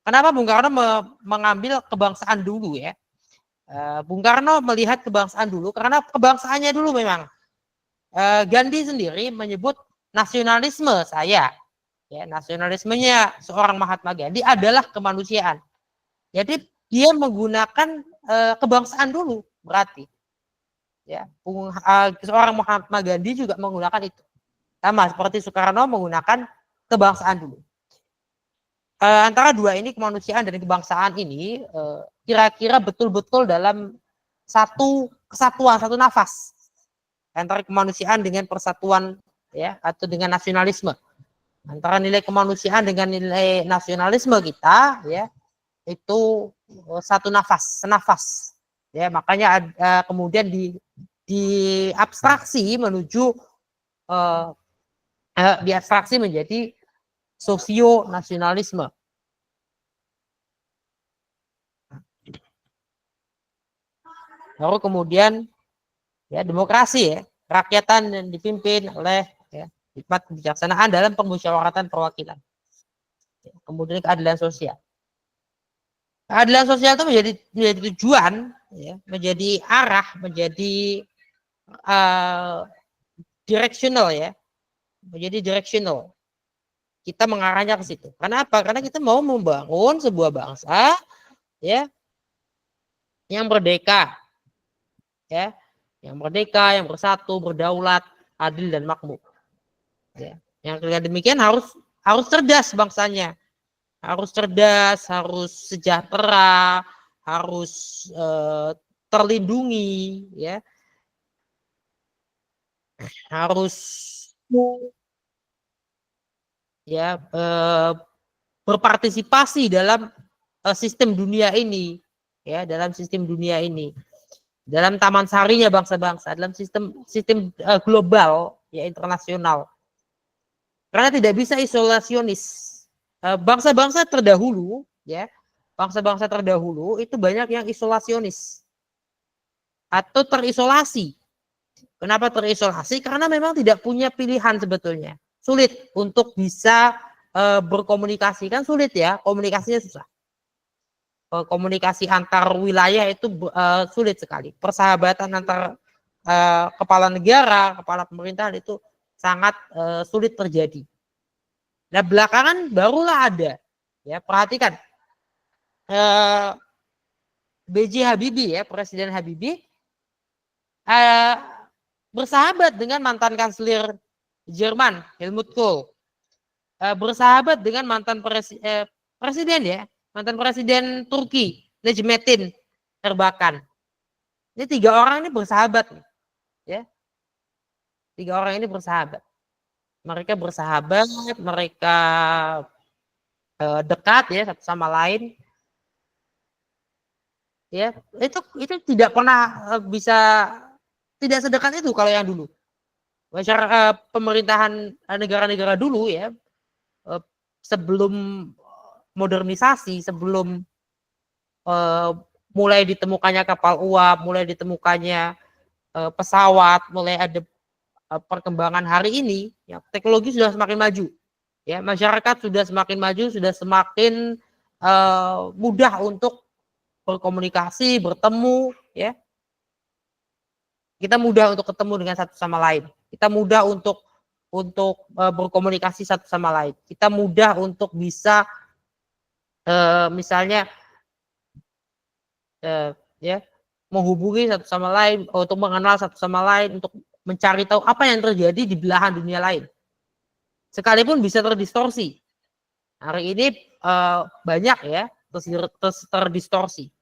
Kenapa Bung Karno mengambil kebangsaan dulu, ya? Bung Karno melihat kebangsaan dulu karena kebangsaannya dulu memang. Gandhi sendiri menyebut nasionalisme saya, ya, nasionalismenya seorang Mahatma Gandhi adalah kemanusiaan. Jadi dia menggunakan kebangsaan dulu berarti, ya. Seorang Mahatma Gandhi juga menggunakan itu, sama seperti Soekarno menggunakan kebangsaan dulu. Antara dua ini, kemanusiaan dan kebangsaan ini, kira-kira betul-betul dalam satu kesatuan, satu nafas antara kemanusiaan dengan persatuan, ya, atau dengan nasionalisme. Antara nilai kemanusiaan dengan nilai nasionalisme kita, ya, itu satu nafas, senafas, ya. Makanya kemudian diabstraksi menuju diabstraksi menjadi sosio nasionalisme. Baru kemudian, ya, demokrasi, ya, kerakyatan yang dipimpin oleh, ya, hikmat kebijaksanaan dalam permusyawaratan perwakilan. Kemudian keadilan sosial. Keadilan sosial itu menjadi tujuan, ya, menjadi arah, menjadi directional, ya, menjadi directional. Kita mengarahnya ke situ. Kenapa? Karena kita mau membangun sebuah bangsa, ya, yang merdeka, ya, yang merdeka, yang bersatu, berdaulat, adil dan makmur. Ya. Yang dengan demikian harus cerdas bangsanya, harus cerdas, harus sejahtera, harus terlindungi, ya, harus, ya, berpartisipasi dalam sistem dunia ini, ya, dalam sistem dunia ini, dalam taman sarinya bangsa-bangsa, dalam sistem global, ya, internasional. Karena tidak bisa isolasionis. Bangsa-bangsa terdahulu, ya, bangsa-bangsa terdahulu itu banyak yang isolasionis atau terisolasi. Kenapa terisolasi? Karena memang tidak punya pilihan sebetulnya. Sulit untuk bisa berkomunikasi, kan sulit, ya, komunikasinya susah. Komunikasi antar wilayah itu sulit sekali. Persahabatan antar kepala negara, kepala pemerintahan itu sangat sulit terjadi. Nah, belakangan barulah ada, ya, perhatikan, B.J. Habibie, ya, Presiden Habibie bersahabat dengan mantan kanselir Jerman Helmut Kohl, bersahabat dengan mantan presiden, ya, mantan presiden Turki Necmettin Erbakan. Ini tiga orang ini bersahabat, ya, tiga orang ini bersahabat. Mereka bersahabat, mereka dekat, ya, satu sama lain, ya. Itu tidak pernah bisa tidak sedekat itu kalau yang dulu. Masyarakat pemerintahan negara-negara dulu, ya, sebelum modernisasi, sebelum mulai ditemukannya kapal uap, mulai ditemukannya pesawat, mulai ada perkembangan hari ini, ya, teknologi sudah semakin maju, ya, masyarakat sudah semakin maju, sudah semakin mudah untuk berkomunikasi, bertemu, ya. Kita mudah untuk ketemu dengan satu sama lain. Kita mudah untuk berkomunikasi satu sama lain. Kita mudah untuk bisa misalnya ya, menghubungi satu sama lain, untuk mengenal satu sama lain, untuk mencari tahu apa yang terjadi di belahan dunia lain. Sekalipun bisa terdistorsi. Hari ini banyak, ya, terdistorsi.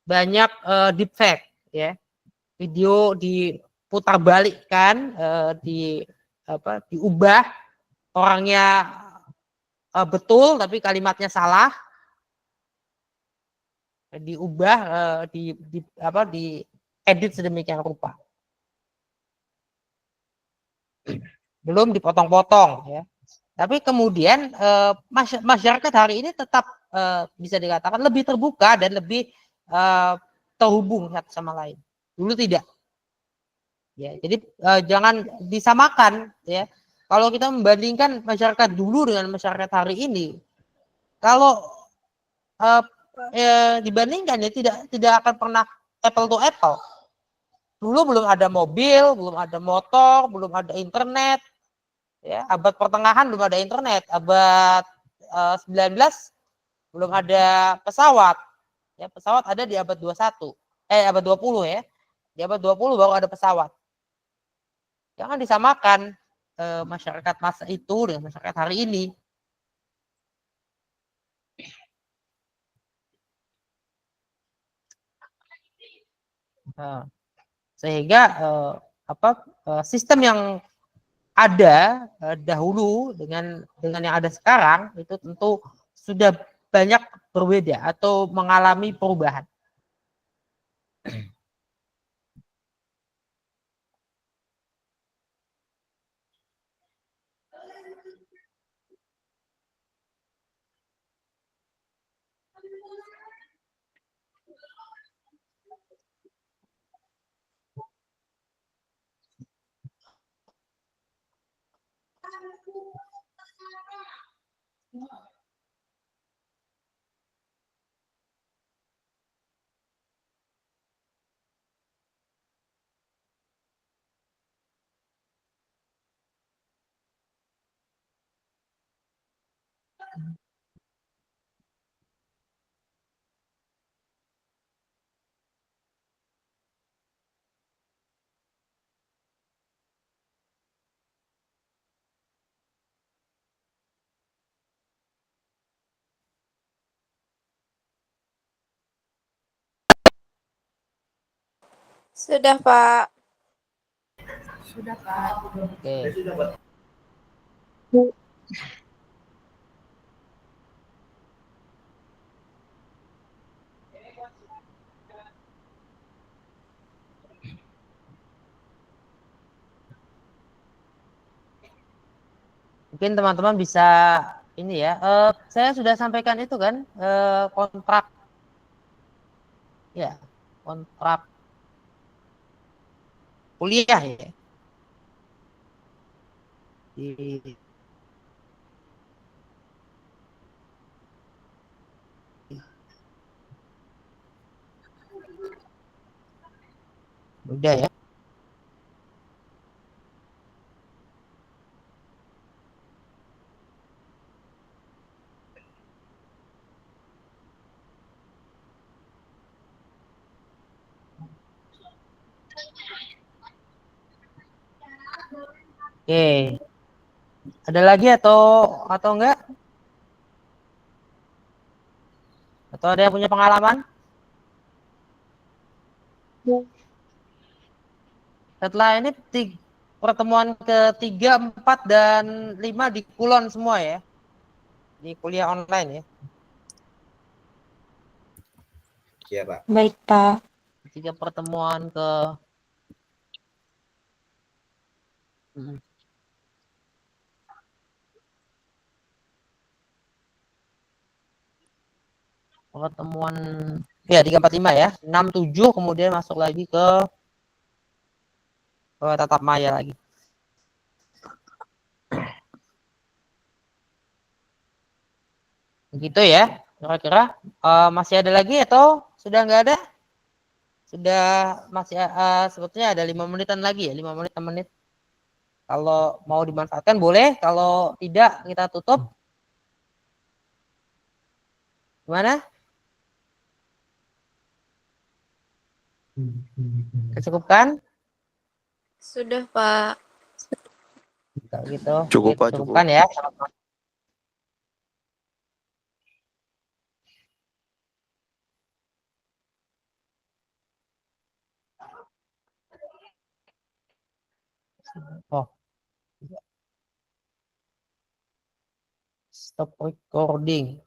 Banyak deepfake, ya. Video diputar balikkan, diubah, orangnya betul tapi kalimatnya salah, diubah, di edit sedemikian rupa. Belum dipotong-potong ya. Tapi kemudian masyarakat hari ini tetap bisa dikatakan lebih terbuka dan lebih terhubung satu sama lain. Dulu tidak. Ya, jadi jangan disamakan ya. Kalau kita membandingkan masyarakat dulu dengan masyarakat hari ini, kalau dibandingkan ya tidak akan pernah apple to apple. Dulu belum ada mobil, belum ada motor, belum ada internet. Ya, abad pertengahan belum ada internet, abad 19 belum ada pesawat. Ya, pesawat ada di abad 21. Abad 20 ya. Di abad 20 baru ada pesawat. Jangan disamakan masyarakat masa itu dengan masyarakat hari ini. Nah, sehingga sistem yang ada dahulu dengan yang ada sekarang itu tentu sudah banyak berbeda atau mengalami perubahan. Sudah, Pak. Sudah, Pak. Oke. Mungkin teman-teman bisa ini ya. Saya sudah sampaikan itu kan kontrak ya, kontrak kuliah ya. Udah ya. Oke. Ada lagi atau enggak? Atau ada yang punya pengalaman? Setelah ini pertemuan ke-3, 4, dan 5 di Kulon semua ya. Di kuliah online ya. Iya, Pak. Baik, Pak. 3 pertemuan ke pertemuan ya 3, 4, 5 ya. 6, 7 kemudian masuk lagi ke tatap maya lagi. Begitu ya. Kira-kira masih ada lagi atau sudah nggak ada? Sudah masih sebetulnya ada 5 menitan lagi ya, 5 menit, 6 menit. Kalau mau dimanfaatkan boleh, kalau tidak kita tutup. Gimana? Kecukupkan? Sudah, Pak. Kalau gitu. Cukup, Pak, Cukupkan cukup. ya. Oh. Stop recording.